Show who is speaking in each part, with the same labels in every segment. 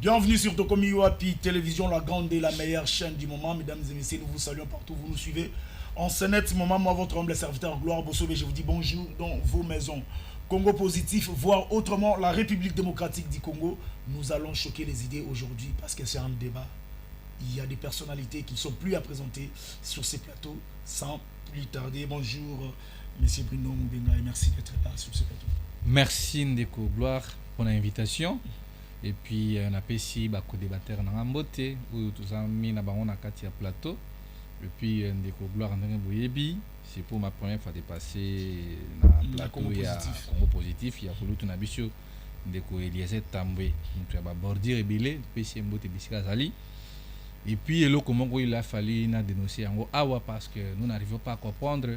Speaker 1: Bienvenue sur Tokomi Wapi Télévision, la grande et la meilleure chaîne du moment. Mesdames et messieurs, nous vous saluons partout, vous nous suivez. En ce net moment, moi, votre humble serviteur Gloire Bossolé, je vous dis bonjour dans vos maisons. Congo positif, voire autrement, la République démocratique du Congo. Nous allons choquer les idées aujourd'hui parce que c'est un débat. Il y a des personnalités qui ne sont plus à présenter sur ces plateaux. Sans plus tarder, bonjour, monsieur Bruno Moubenga, et merci d'être là sur ce plateau.
Speaker 2: Merci Ndeko Gloire pour l'invitation. Et puis on a ici beaucoup de débatteurs dans Amboté où tous amis na bango na kati ya plateau. Et puis Ndeko Gloire ndenge boyebi, c'est pour ma première fois de passer na plateau ya Congo positif, ya kulutu na biso Ndeko Eliezer Tambwe, mutu ya ba bordir ebele, puis c'est Mbote bisika zali. Et puis comment il a fallu na dénoncer yango awa parce que nous n'arrivons pas à comprendre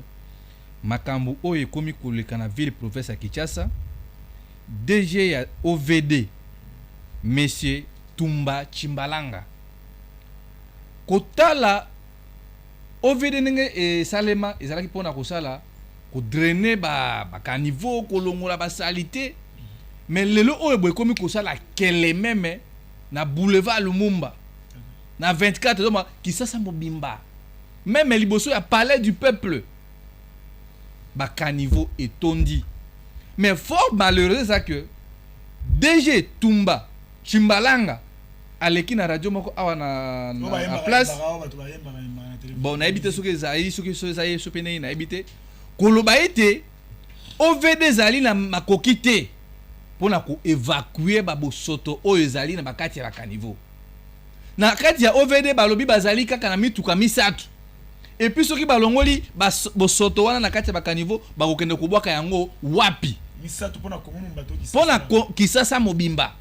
Speaker 2: makambo oyo ekomi koleka na ville province ya Kinshasa. DG ya OVD Monsieur Tumba Chimbalanga kotala OVD ndenge esalema ezalaki mpona kosala kodrainer ba caniveau kolongola basalite, mais lelo oyo boye ekomi kosala kele meme na boulevard Lumumba na 24 doma Kisasa mobimba même liboso ya palais du peuple ba caniveau etondi. Mais fort malheureux ça que DG Tumba Chimbalanga aleki na radio moko awa na place bon na habité soki ezali soki ezali sopene na habité koloba ete OVD zali na makoki te pona ko évacuer ba bosoto oyo ezali na bakati ya caniveau na kati ya OVD balobi bazali kaka na mituka misatu. Et puis soki balongoli bosoto wana na kati ya caniveau bakokende kobwaka yango wapi
Speaker 1: misatu pona
Speaker 2: Kisasa mobimba.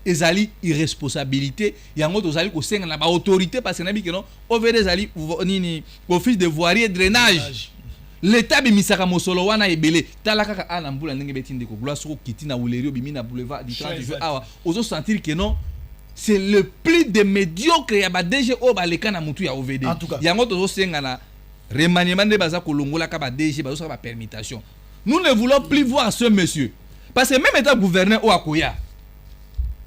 Speaker 2: Ezali irresponsabilité yango tozali kosenga na ba autorité parce que nabi que non OVD ezali nini office de voirie et drainage. L'état bimisaka mosolo wana ebele tala kaka ana mbula ndenge betinde ko gloire soko kiti na wulerio bimi na boulevard du 30 juillet awa ozo sentir que non c'est le plus de médiocre ya ba DG o ba leka na mutu ya OVD. Yango tozo senga na remaniement de baza kolongola ka ba DG bazo saka ba permutation. Nous ne voulons plus voir ce monsieur parce que même étant gouverneur au Akoya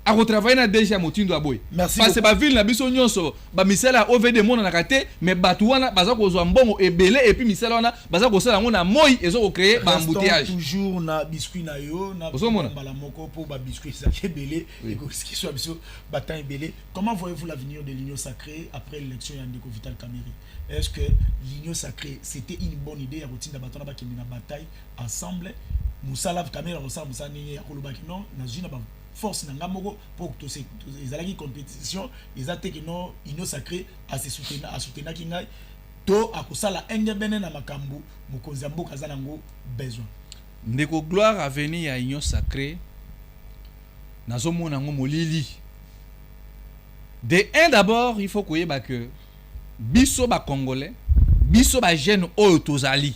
Speaker 2: a retravailler na DG Motindo Aboy parce que ba ville na biso nyonso ba misela OVD mona na kate mais batu wana baza kozwa mbongo ebele et puis misela wana baza kosala ngo na moi ezo ko créer ba embouteillage
Speaker 1: toujours na biscuit na yo na bala moko pour ba biscuit ça ebele et ce qui soit biso batan ebele. Comment voyez-vous l'avenir de l'Union sacrée après l'élection ya Ndeko Vital Kamerhe? Est-ce que l'Union sacrée c'était une bonne idée ya rotina batona ba kemi na bataille ensemble Moussa Kamerhe ressemble Moussa ni ya kolobaki non na jina ba force na ngamoko pour que les alaki compétition ils attaquent non Union sacrée à se soutenir kingai to akosala engebene na makambo mokonzi mboka zanango besoin.
Speaker 2: Ndeko Gloire à venir à Union sacrée nazomona ngo molili de un d'abord il faut koyeba que biso ba congolais biso ba jeune oyo tozali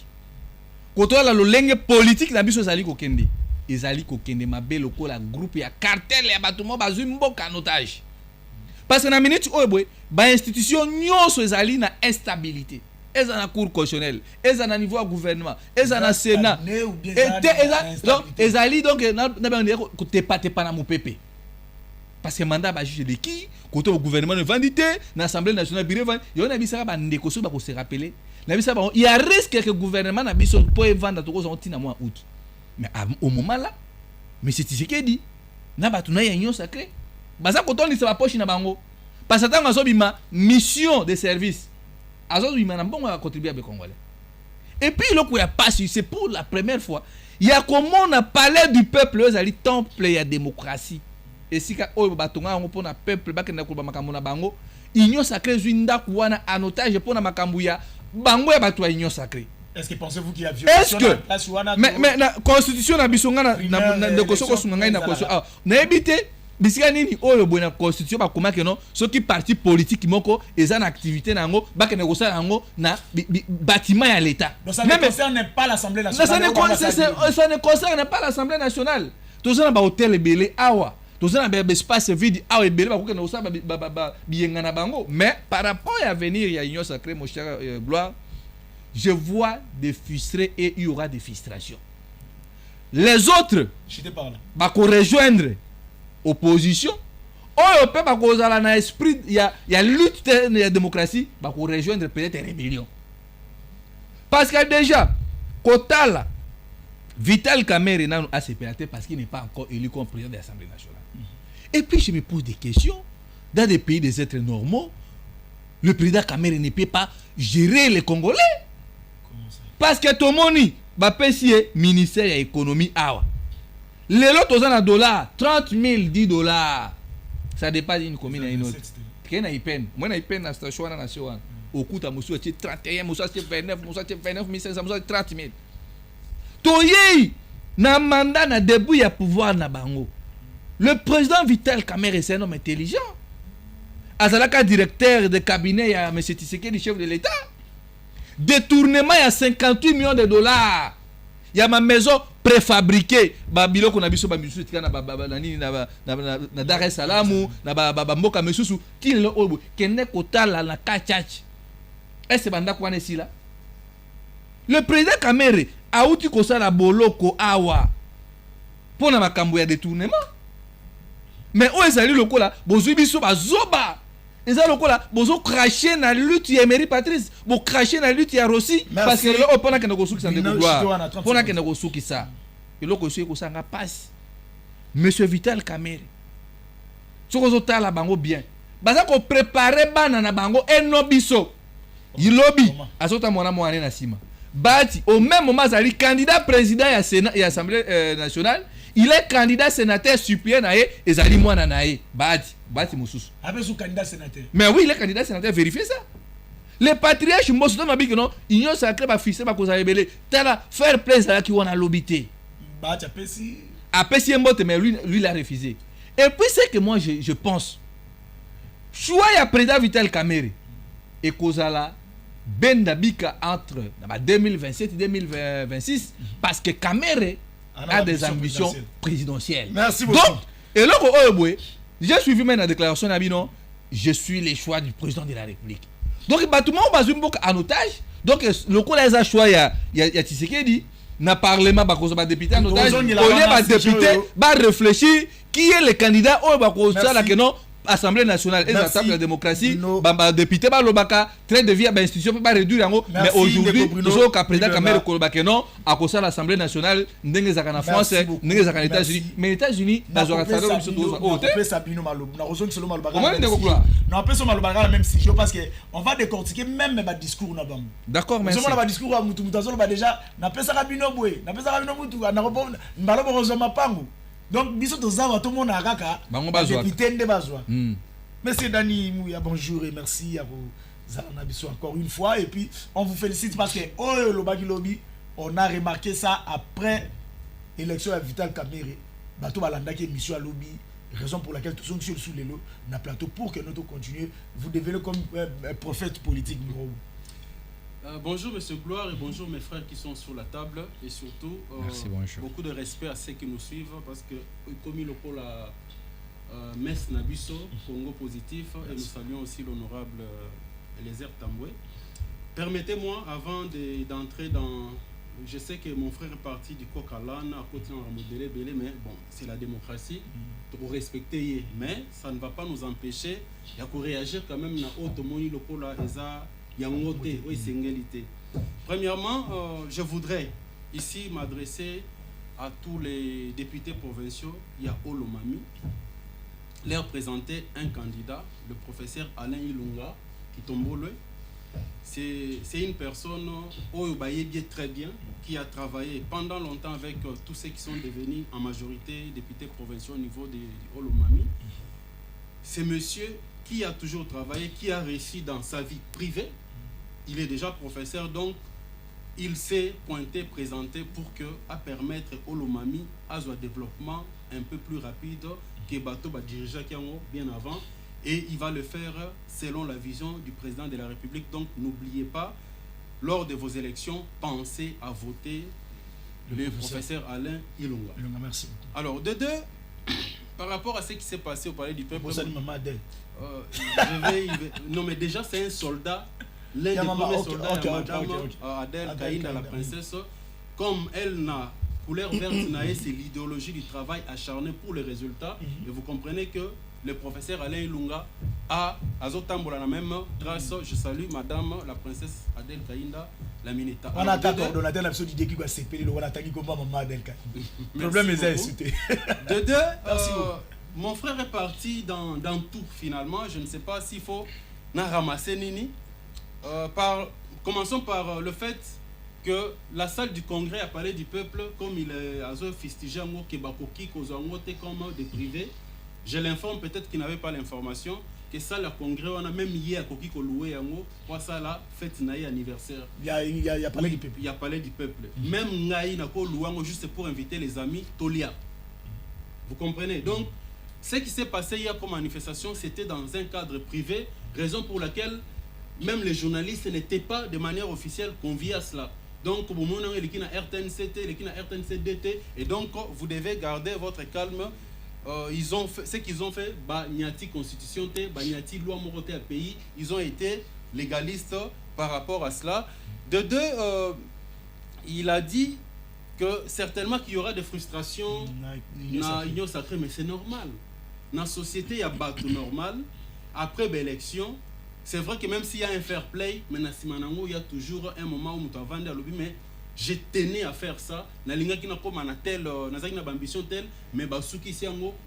Speaker 2: kotola lolenge politique na biso zali kokende ezali kokende mabe lokola groupe ya cartel ya batumo bazwi mboka en otage parce que na minute oyo boy ba institution nyonso ezali na instabilité eza na cour constitutionnelle eza na niveau ya gouvernement eza na sénat ezali donc na bande ko tepa na mopepe parce que mandat ba juge de qui côté au gouvernement ne vandité na assemblée nationale bureau yo na bisaka ba ndeko so ba ko se rappeler na bisaka il y a risque que gouvernement na biso pour vendre to ko zontina mois août. Mais au moment là, mais c'est ce qu'il dit. Na batuna ya Union sacrée. Baza kotoni sa poche na bango. Parce que tant azobima mission de service. Azobima na bongo a contribuer à Congolais. Et puis le coup ya passe, c'est pour la première fois. Il y a comment on a parlé du peuple, ezali temple ya démocratie. Et si ka o batonga ngo pona peuple bakenda ko ba makambo na bango, Union sacrée zwinda kuwana en otage pona makambo ya bango ya batu ya Union sacrée.
Speaker 1: Est-ce que pensez-vous qu'il y a violation
Speaker 2: dans la place mais la constitution na biso ngana na de kosoko sunga na constitution na ebité bisika nini oyo boye na constitution ba komaka non ceux qui parti politique moko eza na activité nango ba kene ko sala nango na bâtiment ya l'état.
Speaker 1: Donc ça ne concerne pas l'Assemblée nationale.
Speaker 2: Ça ne concerne pas l'Assemblée nationale. Tous na ba hôtel belé awa tous na ba espace vide awa belé ba ko kene ko sala ba biyenga na bango. Mais par rapport à venir ya Union sacrée mon cher Gloire, je vois des frustrés et il y aura des frustrations. Les autres, va rejoindre opposition oyo pe ba kozala na esprit il y a lutte de la démocratie ba ko rejoindre peut-être rébellion parce que déjà kotala Vital Kamerhe n'a pas accepté parce qu'il n'est pas encore élu comme président de l'Assemblée nationale. Et puis je me pose des questions. Dans des pays des êtres normaux, le président Kamerhe ne peut pas gérer les Congolais. Parce que tout le monde est ministère de l'économie. Les autres ont un dollar, 30 000, 10 $. Ça dépasse une commune à une autre. Quel est peine? Moi, j'ai peine à la station nationale. Au coût de 31 000, 29 500, 30 000. Toyei na mandat na début ya pouvoir na bango. Le président Vital Kamerhe c'est un homme intelligent. Azalaka directeur de cabinet ya M. Tshisekedi, chef de l'État. Détournement ya 58 millions de dollars. Ya ma maison préfabriquée. Ba biloko na biso ba misusu tika na na Dar es Salaam na ba mboka mesusu ki le obo kene kotala na kachach. Est-ce banda kwane si là? Le président Kamerhe a outi kosala boloko awa pona makambo ya détournement. Mais o ezali lokola bozwi biso bazoba. Ezali lokola bozo cracher na lutte ya Emery Patrice, bo cracher na lutte ya Rossi parce que le opona kena kosuki sande gloire. Pona kena kosuki ça. Eloko soki kosanga passe. Monsieur Vital Kamerhe. Sokozo tala bango bien. Baza ko préparer bana na bango eno biso. Yilobi azota mwana mwana na sima. Bati, au même moment, il est candidat président à l'Assemblée nationale, il est candidat sénateur suppléant et Zali Mouana Nae. Bati Moussous.
Speaker 1: Avec son candidat sénateur.
Speaker 2: Mais oui, il est candidat sénateur, vérifiez ça. Les patriarches Moussous m'a dit que non, l'Union sacrée va fixer ma cause à révéler. T'as faire plaisir à qui on a l'obité.
Speaker 1: Bati, Apessi.
Speaker 2: Apessi Mbote, mais lui, il a refusé. Et puis, c'est que moi, je pense, choix à président Vital Kamerhe et Kozala. Bendabika entre 2027 et 2026 parce que Kamerhe a des ambitions présidentielles.
Speaker 1: Merci beaucoup.
Speaker 2: Donc, et là, j'ai suivi même la déclaration d'Abino, je suis le choix du président de la République. Donc, tout le monde va jouer en otage. Donc, le coup les a choix, il y a Tshisekedi, na parlement, ba député en otage, au lieu de député, va réfléchir qui est le candidat au Bakosa, là que non. Assemblée nationale et l'attaque de la démocratie, député Balobaka, train de vie à l'institution peut pas réduire en haut, mais aujourd'hui, nous sommes qu'à président Kamerhe Kolobakeno, à cause de l'Assemblée nationale, nous sommes en France, nous sommes aux États-Unis, mais les États-Unis, nous sommes en France,
Speaker 1: même si parce que on va décortiquer même mes discours.
Speaker 2: D'accord, merci.
Speaker 1: Donc, biso tozava tout le monde a kaka. Député de Bazoa. Monsieur Dani Mouya, bonjour et merci à vous. Zanabiso encore une fois. Et puis, on vous félicite parce que le Bagi Lobby, on a remarqué ça après l'élection de Vital Kamerhe. Bato Balanda qui est mission à Lobby. Raison pour laquelle tous ceux sous les lots na plateau pour que nous continuions. Vous devenez comme prophète politique.
Speaker 3: Bonjour Monsieur Gloire et bonjour mes frères qui sont sur la table et surtout beaucoup de respect à ceux qui nous suivent parce que comme il le la Mess Nabiso, Congo positif et nous saluons aussi l'honorable Eliezer Tamboué. Permettez-moi avant d'entrer dans... Je sais que mon frère est parti du Kokalan à côté de Ramodélé Belé, mais bon, c'est la démocratie, pour respecter, mais ça ne va pas nous empêcher de réagir quand même à Otomoni Lokola Eza. Premièrement, je voudrais ici m'adresser à tous les députés provinciaux, il y a Olomami, leur présenter un candidat, le professeur Alain Ilunga, qui tombe. C'est une personne très bien, qui a travaillé pendant longtemps avec tous ceux qui sont devenus en majorité députés provinciaux au niveau de Olomami. C'est monsieur qui a toujours travaillé, qui a réussi dans sa vie privée. Il est déjà professeur, donc il s'est pointé, présenté pour permettre au Lomami à un développement un peu plus rapide que Bato va diriger bien avant. Et il va le faire selon la vision du président de la République. Donc n'oubliez pas, lors de vos élections, pensez à voter le professeur Alain Ilunga.
Speaker 1: Merci beaucoup.
Speaker 3: Alors, de deux, par rapport à ce qui s'est passé au palais du peuple... Non mais déjà c'est un soldat. L'un des premiers soldats de Madame Adèle Kaïna, la princesse, comme elle n'a couleur verte, c'est l'idéologie du travail acharné pour les résultats. Et vous comprenez que le professeur Alain Ilunga a Azotambola la même trace. Je salue madame la princesse Adèle Kainda, la Minita.
Speaker 1: On a un coordonnateur l'absolu d'idée qui va s'épeler, on a attaqué comme maman Adèle Kainda. Le problème est insulté.
Speaker 3: De deux, mon frère est parti dans tout finalement. Je ne sais pas s'il faut ramasser Nini. Commençons par le fait que la salle du congrès à Palais du Peuple, comme il est à fustigé en Kebakoki, comme des privés, je l'informe, peut-être qu'il n'avait pas l'information, que ça, le congrès, on a même hier à Koki loué pour ça, la fête naïe anniversaire.
Speaker 1: Il y a Palais du Peuple.
Speaker 3: Il y a Palais du Peuple. Même Naï n'a pas loué juste pour inviter les amis Tolia. Vous comprenez? Donc, ce qui s'est passé hier comme manifestation, c'était dans un cadre privé, raison pour laquelle même les journalistes n'étaient pas de manière officielle conviés à cela. Donc, vous avez les RTNCT, les RTNCDT, et donc vous devez garder votre calme. Ils ont fait, ce qu'ils ont fait, Niati Constitution, Niati Loi Moroté à pays, ils ont été légalistes par rapport à cela. De deux, il a dit que certainement qu'il y aura des frustrations dans l'Union sacrée, mais c'est normal. Dans la société, il y a bateau normal. Après l'élection, c'est vrai que même s'il y a un fair play, mais il y a toujours un moment où tu vas vendre à l'objet, mais je tenais à faire ça.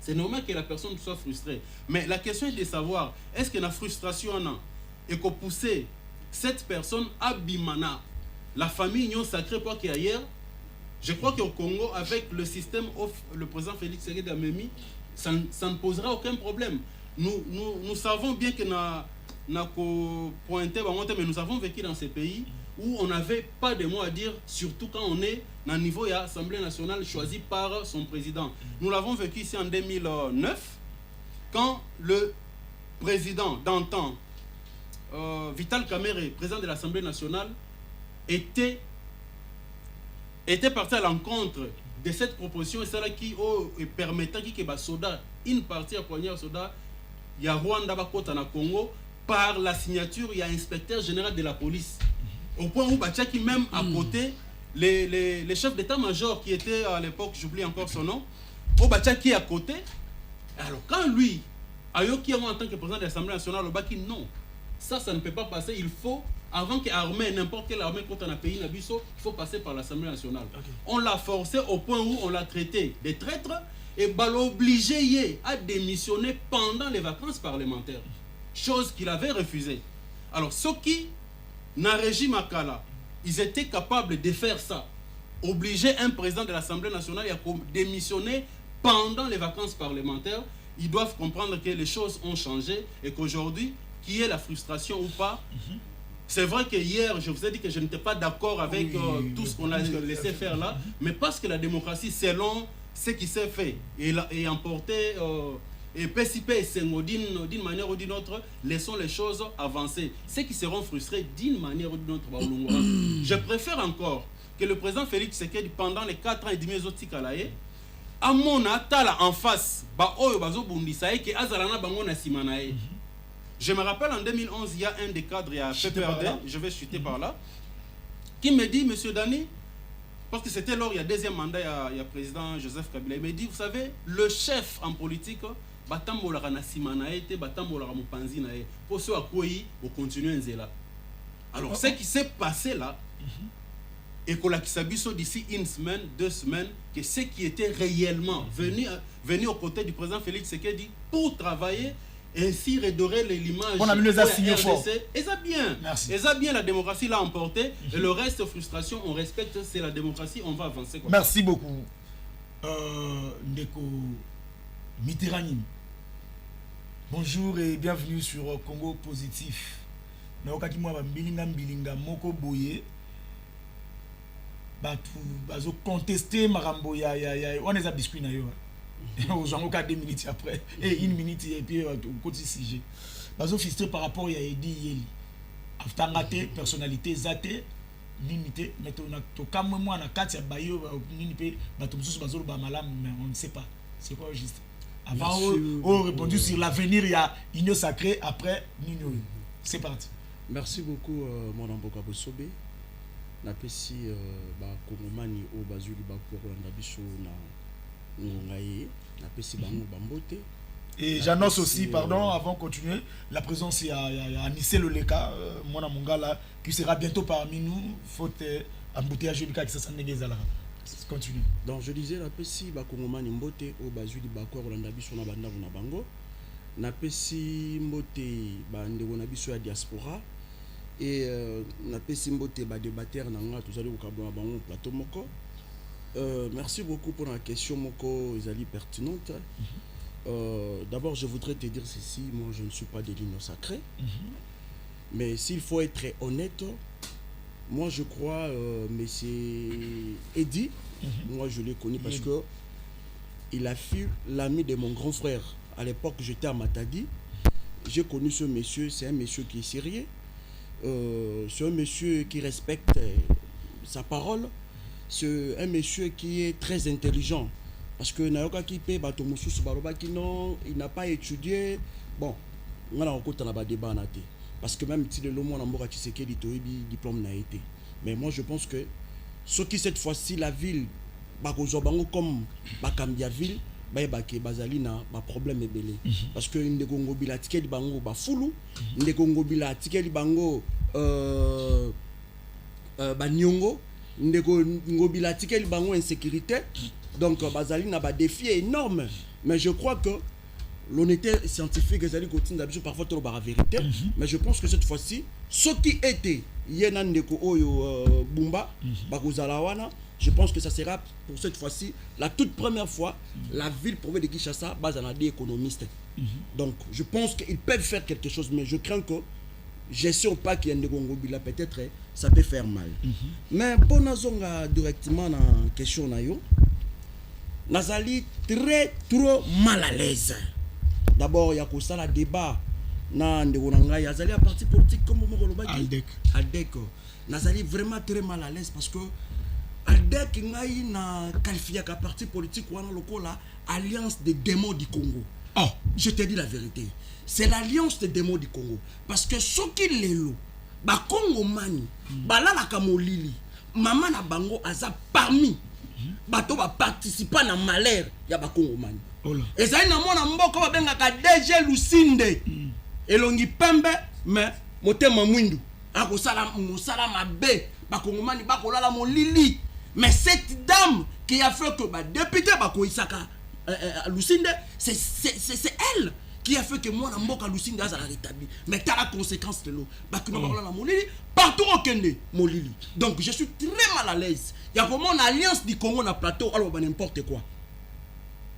Speaker 3: C'est normal que la personne soit frustrée. Mais la question est de savoir, est-ce que la frustration est que pousser cette personne à Bimana, la famille Union Sacrée, quoi qu'il y a hier. Je crois qu'au Congo, avec le système le président Félix Tshisekedi Amemi, ça ne posera aucun problème. Nous savons bien que mais nous avons vécu dans ces pays où on n'avait pas de mots à dire, surtout quand on est dans le niveau de l'Assemblée nationale choisie par son président. Nous l'avons vécu ici en 2009, quand le président d'antan, Vital Kamerhe, président de l'Assemblée nationale, était parti à l'encontre de cette proposition, et celle qui permettait que soda, une partie à poignard soda, il y a Rwanda Bakota na Congo, par la signature, il y a inspecteur général de la police. Au point où Bachaki, même à côté, les chefs d'état-major qui étaient à l'époque, j'oublie encore son nom, au Bachaki à côté. Alors quand lui, Ayoki en tant que président de l'Assemblée nationale, le Baki, non, ça ne peut pas passer. Il faut, avant que l'armée, n'importe quelle armée contre un pays, il faut passer par l'Assemblée nationale. Okay. On l'a forcé au point où on l'a traité de traître et l'a obligé à démissionner pendant les vacances parlementaires. Chose qu'il avait refusée. Alors, ceux qui, dans le régime Akala, ils étaient capables de faire ça. Obliger un président de l'Assemblée nationale à démissionner pendant les vacances parlementaires, ils doivent comprendre que les choses ont changé et qu'aujourd'hui, qu'il y ait la frustration ou pas, c'est vrai que hier, je vous ai dit que je n'étais pas d'accord avec tout ce qu'on a laissé faire là, mais parce que la démocratie, selon ce qui s'est fait et emporté... et PCP et d'une manière ou d'une autre, laissons les choses avancer. Ceux qui seront frustrés d'une manière ou d'une autre, je préfère encore que le président Félix Tshisekedi, pendant les 4 ans et demi, à mon atala en face, je me rappelle en 2011, il y a un des cadres à PPRD, je vais chuter par là, qui me dit, monsieur Dani, parce que c'était lors, il y a deuxième mandat, il y a président Joseph Kabila, il me dit, vous savez, le chef en politique, batambolaka na simana ete batambolaka mopanzi na e pour ceux à quoi on continue nzela. Alors ce qui s'est passé là et qu'on a kisabiso d'ici une semaine, 2 semaines, que ceux qui étaient réellement venus aux côtés du président Félix Tshisekedi pour travailler et ainsi redorer l'image.
Speaker 1: On a mis les assignés forts.
Speaker 3: Et ça bien. Merci. Et ça bien, la démocratie l'a emporté. Et le reste, frustration, on respecte, c'est la démocratie, on va avancer.
Speaker 1: Merci beaucoup. Ndeko Mitterrand. Bonjour et bienvenue sur Congo Positif. Naokaki mwa bilinga moko boye. Batu bazo contester marambo ya on les a biscuit na yo. Aux 2 minutes après et 1 minute et puis au côté sujet. Bazo fistré par rapport ya Edi Yeli. Aftangate personnalité zate limité mais to comme moi na kati ya bayo nini pe batu mususu bazo ba malamu mais on ne sait pas. C'est quoi juste? Avant, on a répondu sur l'avenir, il y a Union Sacrée, après Nino. C'est parti.
Speaker 4: Merci beaucoup, mon amboka Bosobe. Napesi Kongomani au Bazuli Bakouranda Biso na Ngongaye. Napesi Bango Bambote.
Speaker 1: Et j'annonce aussi, pardon, avant de continuer, la présence il y a Anissé Loleka, mon amongala, qui sera bientôt parmi nous. Faute embouteillage du cas qui s'en est. Continue.
Speaker 4: Donc je disais la pesi ba kongomani mbote au bazui di bakwa Rolanda biso na banda na bango. Na pesi mbote ba ndeko na biso ya diaspora et na pesi mbote ba débatteur na nga tozali ko kabona bango plateau moko. Merci beaucoup pour la question moko ezali pertinente. D'abord je voudrais te dire ceci, moi je ne suis pas de l'union sacrée. Mais s'il faut être honnête, moi je crois monsieur Eddy, moi je l'ai connu parce que il a fui l'ami de mon grand frère. À l'époque j'étais à Matadi. J'ai connu ce monsieur, c'est un monsieur qui est sérieux. C'est un monsieur qui respecte sa parole. C'est un monsieur qui est très intelligent. Parce que Nayoka Kipe, il n'a pas étudié. Bon, on a encore un débat. Parce que même si le monde a diplôme n'a été. Mais moi je pense que ce qui cette fois-ci la ville, comme Bakambia ville, bazalina ba problème est belé. Parce que une de Congo bila ticket bango ba fulu, une de Congo bila ticket bango ba nyongo, une de Congo bila ticket bango insécurité. Donc bazalina ba défi énorme. Mais je crois que l'honnêteté scientifique ezali continue d'habitude parfois trop la vérité, mais je pense que cette fois-ci ce qui était yena ndeko oyo Bumba bakozalawana, je pense que ça sera pour cette fois-ci la toute première fois la ville province de Kinshasa base en des économistes. Donc je pense qu'ils peuvent faire quelque chose, mais je crains que gestion pas qu'il y ait des Gongobila peut-être ça peut faire mal. Mais pour nazonga directement dans question na yo nazali très trop mal à l'aise. D'abord, il y a que ça, le débat. Il y a un parti politique comme Aldec. Nazali vraiment très mal à l'aise parce que Aldec a qualifié un parti politique ou l'Alliance des démons du Congo. Oh, je te dis la vérité. C'est l'Alliance des démons du Congo. Parce que ce qui est là, le Congo mani, la Kamolili, maman na bango aza parmi. Bato ba participer na malheur ya ba Congo mani. Et ça y est, mona mboko ba benga ka DG Lusinde. Elongi pembe mais motema mwindu. Ako sala musala mabe ba Congo mani ba kolala molili. Mais cette dame qui a fait que ba député ba ko isaka Lusinde, c'est elle qui a fait que moi na mboka Lusinde a rétabli. Mais t'as la conséquence de l'eau. Ba kino ba kolala molili partout au Kende molili. Donc je suis très mal à l'aise. Il y a vraiment une alliance du Congo na plateau alors n'importe quoi.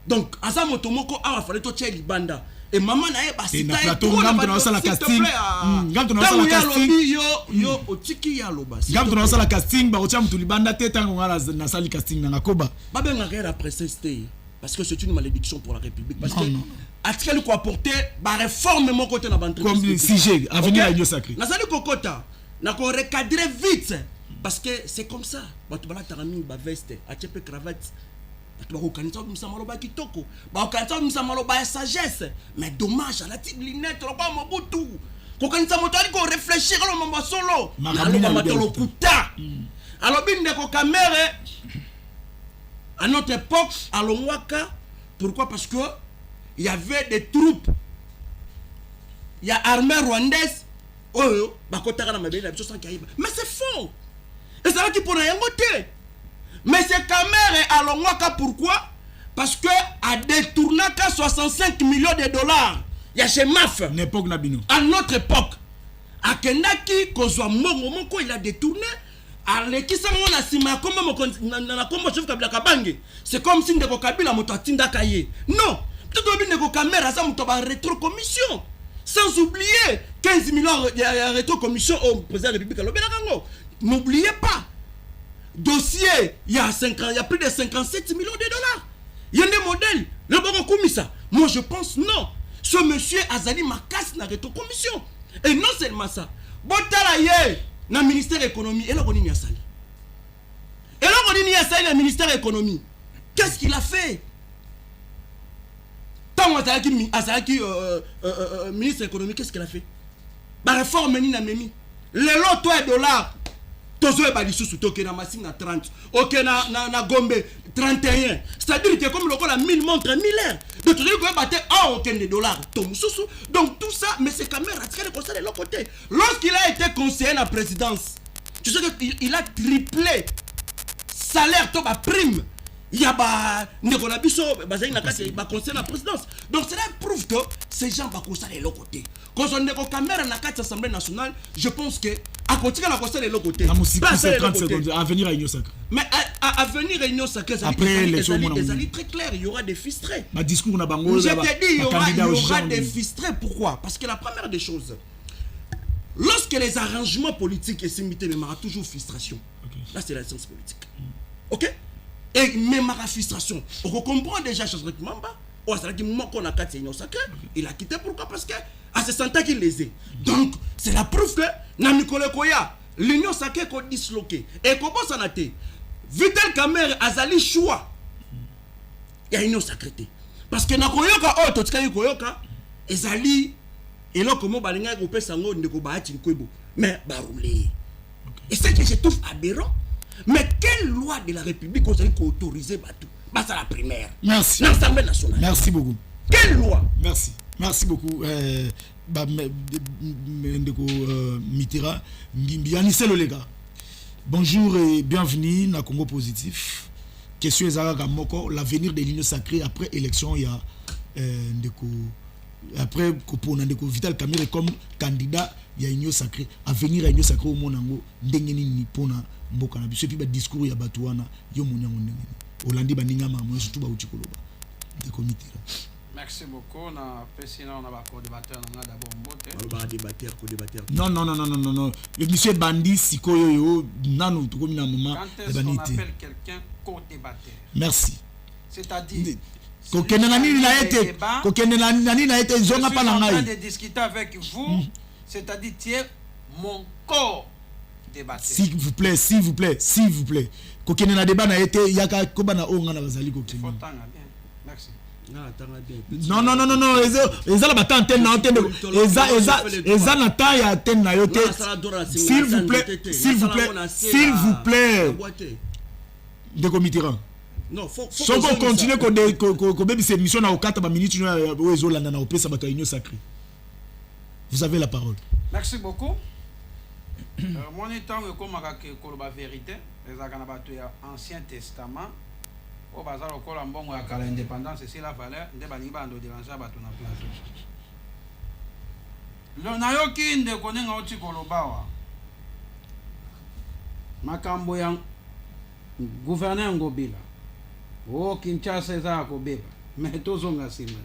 Speaker 4: Donc asa motomoko a fallu to tcheli banda et maman na e ba sita
Speaker 1: plateau ngam tona sala casting ngam tona sala casting
Speaker 4: yo otiki ya loba
Speaker 1: ngam tona sala casting ba otia mutuli banda teta ngala na sala casting na koba
Speaker 4: ba benga guerre après cester parce que c'est une malédiction pour la République parce que atikeli ko apporter ba réforme mon côté na bantre
Speaker 1: comme sujet avenir à Dieu sacré
Speaker 4: na sali kokota na ko recadrer vite parce que c'est comme ça batu bala tarami ba veste a chepe cravate. Sagesse, mais dommage à la petite lunette, réfléchir solo. Alors, à notre époque, à Longwaka, pourquoi? Parce que il y avait des troupes, il y a armée rwandaise, mais c'est faux. Et c'est là qui pourrait y avoir. Mais c'est Kamere à Longwaka, pourquoi? Parce que a détourné 65 millions de dollars. Il y a chez MAF. À notre époque. À Kendaki, Kozwa Mongo, il a détourné. À l'équipe, c'est comme si Ndeko Kabila moto atinda kaye. Non. Tout le monde Ndeko Kamera, ça moto ba rétro-commission. Sans oublier 15 millions de rétro-commission au président de la République. N'oubliez pas. Dossier, il y a plus de 57 millions de dollars. Il y a des modèles. Le bon commissaire. Moi je pense non. Ce monsieur Azali Makas n'a rétro commission. Et non seulement ça. Botalaye na ministère économie et là on y a sali. Et là on y a sali le ministère économie. Qu'est-ce qu'il a fait? Tant Azali ministre économie, qu'est-ce qu'il a fait? Ba réforme ni na memi. Le lot toi dollars. tozo e bali susu toke na Masina 30 OK na Gombe 31 c'est-à-dire que comme le la 1000 montres 1000 heures de tozo ko battre aucun de dollars tom susu donc tout ça mais c'est quand même radical le conseil de l'autre côté lorsqu'il a été conseiller à la présidence tu sais que il a triplé salaire to ba prime il y a Nicolas Bisso bazali na kati ba conseiller la présidence donc cela prouve que ces gens ba conseiller de l'autre côté quand on est au caméra na kati assemblée nationale je pense que à continuer la conseiller de l'autre côté
Speaker 1: la musique c'est 30 secondes à venir à Union Sacrée
Speaker 4: mais à venir à Union Sacrée
Speaker 1: après les
Speaker 4: alliés très clair il y aura des fistrés
Speaker 1: ma discours na bango
Speaker 4: je te dis il y aura des fistrés pourquoi parce que la première des choses lorsque les arrangements politiques et simité mais il y aura toujours frustration là c'est la science politique OK et même ma frustration on comprend déjà Chadrick Mamba ou ça dit moi qu'on a quitté Union Sacrée il a quitté pourquoi parce que à ce sentait qu'il lésait donc c'est la preuve que na Nicolas Koya l'Union Sacrée ko disloqué et comment ça n'a été Vital Kamerhe azali choix ya Union Sacrée parce que na koyoka oh to tika koyoka ezali eloko mo balinga ko pesa ngo ndeko baati kwebo mais barulé et c'est que je trouve aberrant. Mais quelle loi de la République vous avez autorisé Batou? Bah, c'est la primaire.
Speaker 1: Merci.
Speaker 4: L'Assemblée nationale.
Speaker 1: Merci beaucoup.
Speaker 4: Quelle loi?
Speaker 1: Merci. Merci beaucoup. Mitterrand, Mbianiselo les gars. Bonjour et bienvenue dans Congo Positif. Question Ezara Moko, l'avenir de l'Union Sacrée après élection, il y a après que Vital Kamerhe comme candidat il y a Union Sacrée avenir à Union Sacrée au monango ndengeni ni pona mboka na biso puis ba discours ya batuana yo monyango ndengeni Olandi baninga mamo surtout ba utikoloba de comité.
Speaker 5: Merci beaucoup na pesina on a ba co-débatteur na d'abord mbote
Speaker 4: ba débatteur co-débatteur
Speaker 1: non le monsieur Bandi sikoyo yo nanu to komi na moment
Speaker 5: de banité on appelle quelqu'un co-débatteur
Speaker 1: merci
Speaker 5: c'est-à-dire
Speaker 1: je suis en train
Speaker 5: de discuter avec vous, c'est-à-dire tu es mon corps débatteur.
Speaker 1: S'il vous plaît. Kokene débat na été yaka kobana onga na bazali kokene.
Speaker 5: Merci.
Speaker 1: Non, ezala bata antenne na antenne eza na ta ya antenne na yote. S'il vous plaît. De comité.
Speaker 4: Non, faut
Speaker 1: continuer ko baby cette mission na 4 minutes no ezolanda na opesa bato Union Sacrée. Vous avez la parole.
Speaker 5: Merci beaucoup. Mon étant comme la vérité, les aganabato ya Ancien Testament au bazar au kola mbongo ya kala indépendance c'est la valeur nde balinga ndo déranger bato na place. Le nayoki nde konenga oti kolobawa. Makambo ya gouverneur Ngobila. Oh, Kinshasa eza kobeba mais tozonga simati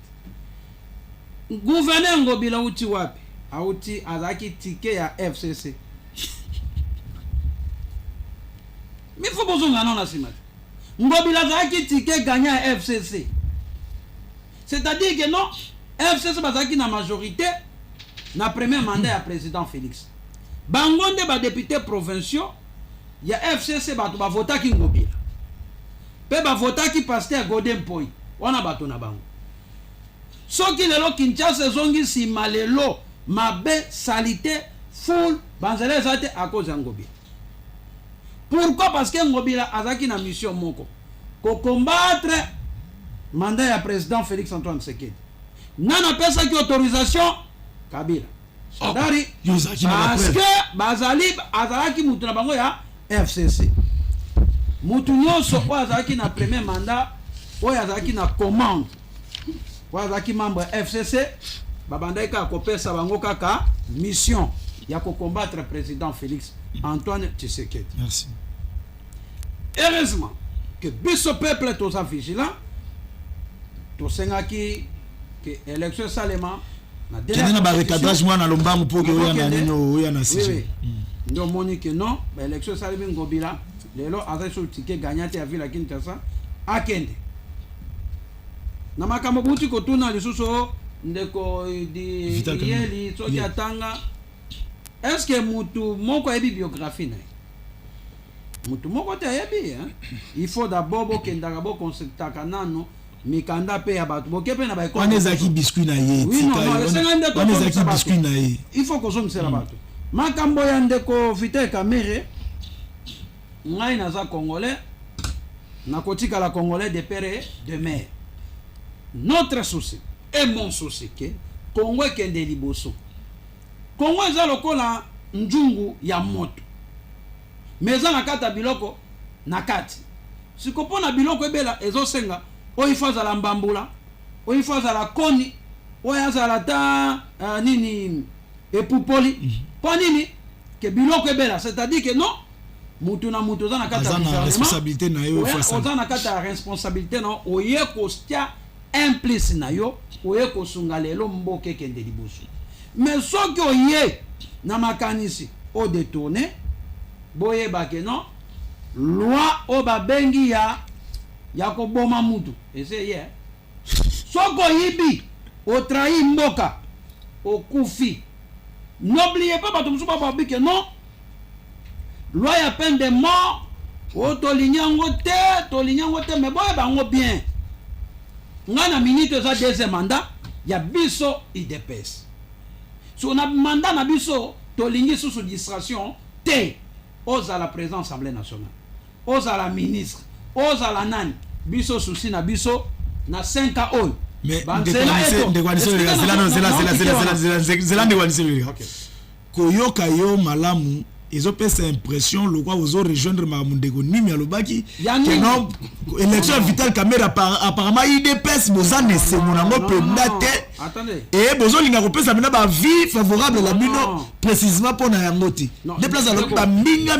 Speaker 5: gouverneur Ngobila uti wapi auti azaki ticket ya FCC mais faut bozonga non na simati Ngobila azaki ticket gagnant ya FCC c'est-à-dire que non FCC bazaki na majorité na premier mandat ya président Félix bangonde ba député provinciaux ya FCC bato ba votaki Ngobila pe ba votaki pasteur Godin Poi wana bato na bango soki lelo Kinshasa zongi si malelo mabe salité full banzele zate à cause de Ngobila. Pourquoi? Parce que Ngobila azaki na mission moko ko combattre mandat ya président Félix Antoine Tshisekedi nana pesa ki autorisation Kabila Sadari parce que bazali azalaki mutu na bango ya FCC mutu nyonso oyo azalaki na premier mandat oyo azalaki na commande oyo azalaki membre ya FCC babandaki kaka kopesa bango kaka mission ya combattre président Félix Antoine Tshisekedi.
Speaker 1: Merci.
Speaker 5: Heureusement que biso peuple toza vigilant tosengaki que élection salema na
Speaker 1: dernière ba recadrage mwana lombangu pour que oya na nino oya na sije
Speaker 5: ndo moni que non ba élection salema Ngobila lelo azaso ticket gagnant ya ville Kinshasa akende na makambo buti kotuna lisuso ndeko di yeli soki atanga est-ce que mutu moko ebi biographie na mutu moko te ebi il faut d'abord bokendaka bokonsultaka nano mikanda pe ya bato bokepe na ba
Speaker 1: école onezaki biscuit na ye
Speaker 5: oui non
Speaker 1: onezaki biscuit na ye
Speaker 5: il faut kozongisela bato makambo ya ndeko Vital Kamerhe ngai naza congolais nakotika la congolais de père et de mère. Notre souci et mon souci que Congo kende liboso. Congo eza lokola njungu ya moto. Meza na kata biloko na kati. Sikopona biloko ebela ezosenga oifaza la mbambula, oifaza la koni, oyaza la ta nini epupoli. Kwa nini ke biloko ebela, c'est-à-dire que non mutu na mutu za na kata
Speaker 1: responsabilité na yo
Speaker 5: face oza na kata responsabilité na oye kostia implice na yo oye kosunga lelo mboke kende liboso. Mais soki oye na makanisi o détourner boye bake non loi o babengi ya koboma mutu essayez soko yibi o trahi mboka o kufi. N'oubliez pas bato musuba babi que non loi ya peine de mort o tolinyango te mais boye bango bien ngana minute za deuxième mandat ya biso IDPS so na mandat na biso tolingi sous distraction te oza la présence Assemblée nationale oza la ministre oza la nani biso souci na biso na 5 ans oyo
Speaker 1: mais koyoka yo malamu ezopesa impression lokwa ozo rejoindre mamundeko nimi alobaki que non élection Vital Kamerhe apparemment IDPS bozane se monango pendate et bozolinga kopesa mina ba vie favorable la bino précisément pour na yango ti déplace alobba mbinga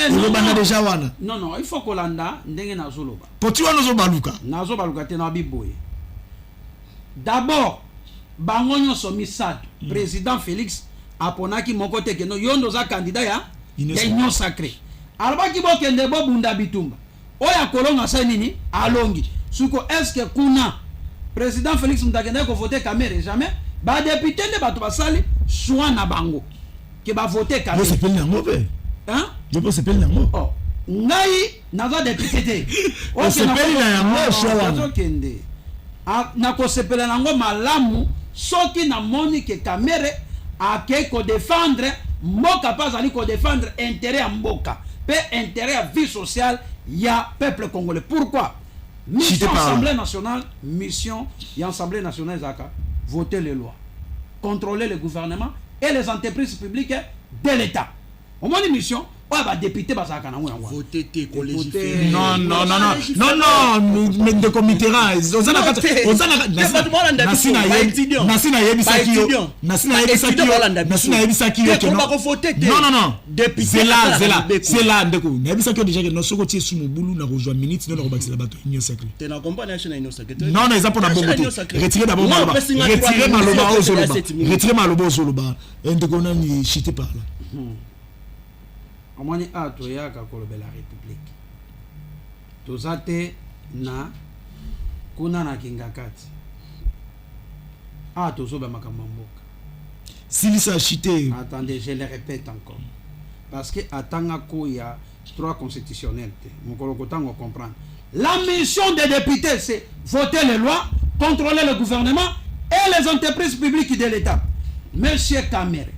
Speaker 1: elobanda déjà wana
Speaker 5: non il faut kolanda ndenge nazoloba
Speaker 1: poti wana
Speaker 5: nazobaluka te na biboye. D'abord bango nyonso misato président Félix aponaki moko te keno yondo za candidat ya union sacrée alobaki bokende bobunda bitumba oya kolonga sa nini alongi suko est-ce que kuna président Félix mtakende ko voter Kamerhe jamais ba député nde bato basali choix na bango ke ba voter Kamerhe
Speaker 1: je peux nango pe
Speaker 5: hein
Speaker 1: je peux s'appeler nango
Speaker 5: oh ngai naza député te
Speaker 1: o s'appelle nango choix wana
Speaker 5: kende na ko sepela nango malamu soki na moni ke Kamerhe ake ko défendre mboka pas ali ko défendre intérêt à mboka pe intérêt à vie sociale ya peuple congolais. Pourquoi mission Assemblée nationale mission et Assemblée nationale zaka voter les lois, contrôler le gouvernement et les entreprises publiques de l'État. Au moins une mission ouais bah député bah ça kana
Speaker 4: voter te ko légiférer
Speaker 1: non mais de comité ozana nasina yebisaki yo non c'est là ndeko yebisaki déjà que no soko tie sous mobulu na rejoindre minute non ko bakisa bato union sacrée
Speaker 4: te na comprendre national union sacrée
Speaker 1: non exemple na bongo retirer d'abord retirer maloba ozoloba ndeko nani chité par là.
Speaker 5: Amani ato yaka kolobe la République tozate na kuna na kingakati ato zoba makambo mboka
Speaker 1: s'il s'est chité.
Speaker 5: Attendez, je le répète encore parce que atanga ko ya droit constitutionnel mon kolokotango comprendre la mission des députés c'est voter les lois, contrôler le gouvernement et les entreprises publiques de l'État. Monsieur Kamerhe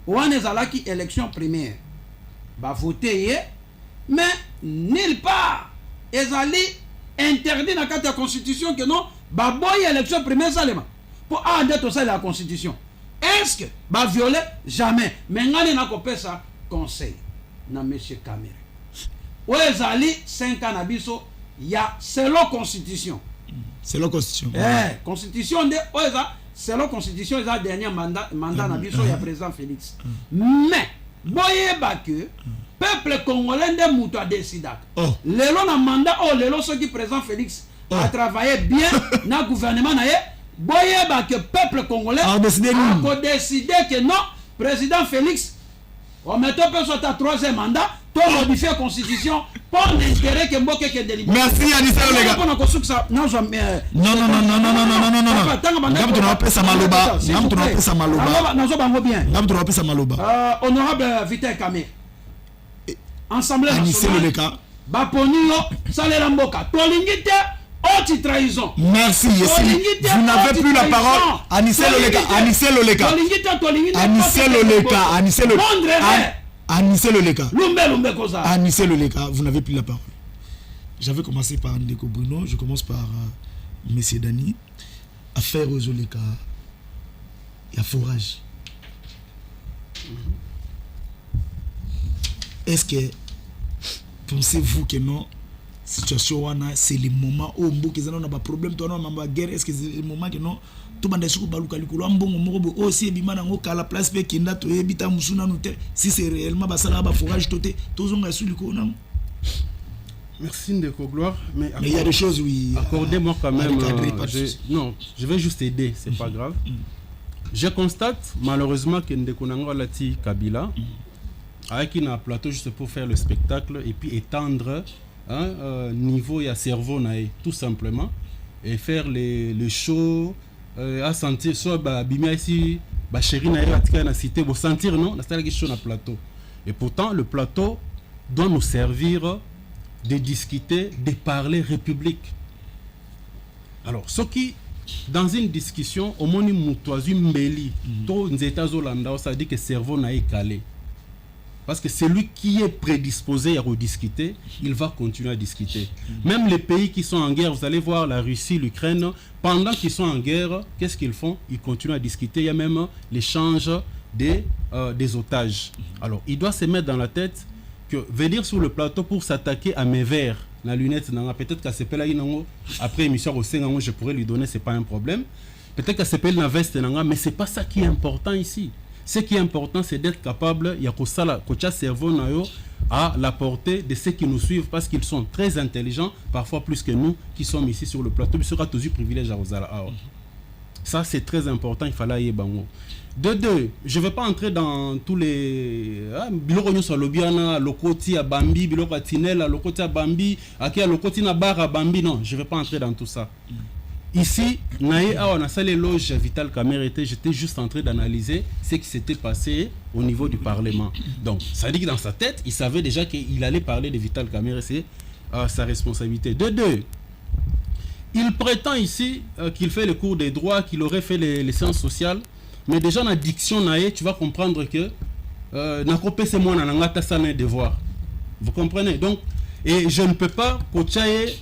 Speaker 5: ouane zalaki élection primaire va voter mais nulle part ezali interdit dans la constitution que non ba boy élection primaire salema pour admettre ça la constitution est-ce que va violer jamais mais ngani na kopesa conseil na monsieur Kamerhe o ezali 5 ans na biso ya selon constitution constitution de o eza selon constitution eza dernier mandat na biso ya président Félix mais boyeba que peuple congolais de mutu a décidé lelo na mandat lelo soki président Félix a travaillé bien na gouvernement na ye boyeba que peuple congolais a décidé que non président Félix on met un peu sur ta 3e mandat pour modifier la constitution pour l'intérêt que mboke ke délibéré.
Speaker 1: Merci Anissa Olega.
Speaker 5: Non. Honorable Vital Kamerhe. Assemblée nationale. Baponio salela mboka. Tolingite haute trahison.
Speaker 1: Merci Yesili. Vous n'avez plus la parole. Anissa Olega. Anissé le Leka.
Speaker 5: Lumbe Kosa.
Speaker 1: Anissé le Leka, vous n'avez plus la parole. J'avais commencé par Ndeko Bruno, je commence par Monsieur Dani. Affaire aux Leka, il y a forage. Est-ce que pensez-vous que non, situation c'est le moment où on a des problèmes, on a des guerres, est-ce que c'est le moment que non, tout le monde est baluka likolo ambongo moko aussi bimana ngo kala place pe kinda to ebita musuna no te si c'est réellement basala ba forage toté tozonga sur likolo na.
Speaker 3: Merci Ndeko Gloire, mais
Speaker 1: il y a des choses oui.
Speaker 3: Accordez-moi quand même non, je vais juste aider, c'est pas grave. Je constate malheureusement que Ndeko Nango Lati Kabila avec un plateau juste pour faire le spectacle et puis étendre niveau et à cerveau nae tout simplement et faire le show à sentir soit bimia ici ba chéri na atika na cité pour sentir non la salle qui show na plateau et pourtant le plateau doit nous servir de discuter, de parler république. Alors ce qui dans une discussion au moins mutoazu mbeli to nzeta zolanda ça dit que cerveau na calé. Parce que celui qui est prédisposé à rediscuter, il va continuer à discuter. Même les pays qui sont en guerre, vous allez voir la Russie, l'Ukraine, pendant qu'ils sont en guerre, qu'est-ce qu'ils font? Ils continuent à discuter. Il y a même l'échange des otages. Alors, il doit se mettre dans la tête que venir sur le plateau pour s'attaquer à mes verres, la lunette, peut-être qu'à ce là après émission au Sénat, je pourrais lui donner, c'est pas un problème. Peut-être qu'à ce la veste, mais c'est pas ça qui est important ici. Ce qui est important, c'est d'être capable, il y a que ça, que cerveau à la portée de ceux qui nous suivent parce qu'ils sont très intelligents, parfois plus que nous qui sommes ici sur le plateau. Mais sera toujours privilège à Rosala. Ça, c'est très important, il fallait y bango. De deux, je ne vais pas entrer dans tous les. Biloko sur Lobiana, Lokoti à Bambi, Biloko à Tinel, Lokoti à Bambi, Akia Lokoti na bar à Bambi. Non, je ne vais pas entrer dans tout ça. Ici, on a salé loge Vital Kamerhe, j'étais juste en train d'analyser ce qui s'était passé au niveau du Parlement. Donc, ça veut dire que dans sa tête, il savait déjà qu'il allait parler de Vital Kamerhe, c'est sa responsabilité. De deux, il prétend ici qu'il fait le cours des droits, qu'il aurait fait les sciences sociales, mais déjà dans la diction, tu vas comprendre que c'est moi un devoir. Vous comprenez? Donc, et je ne peux pas coacher.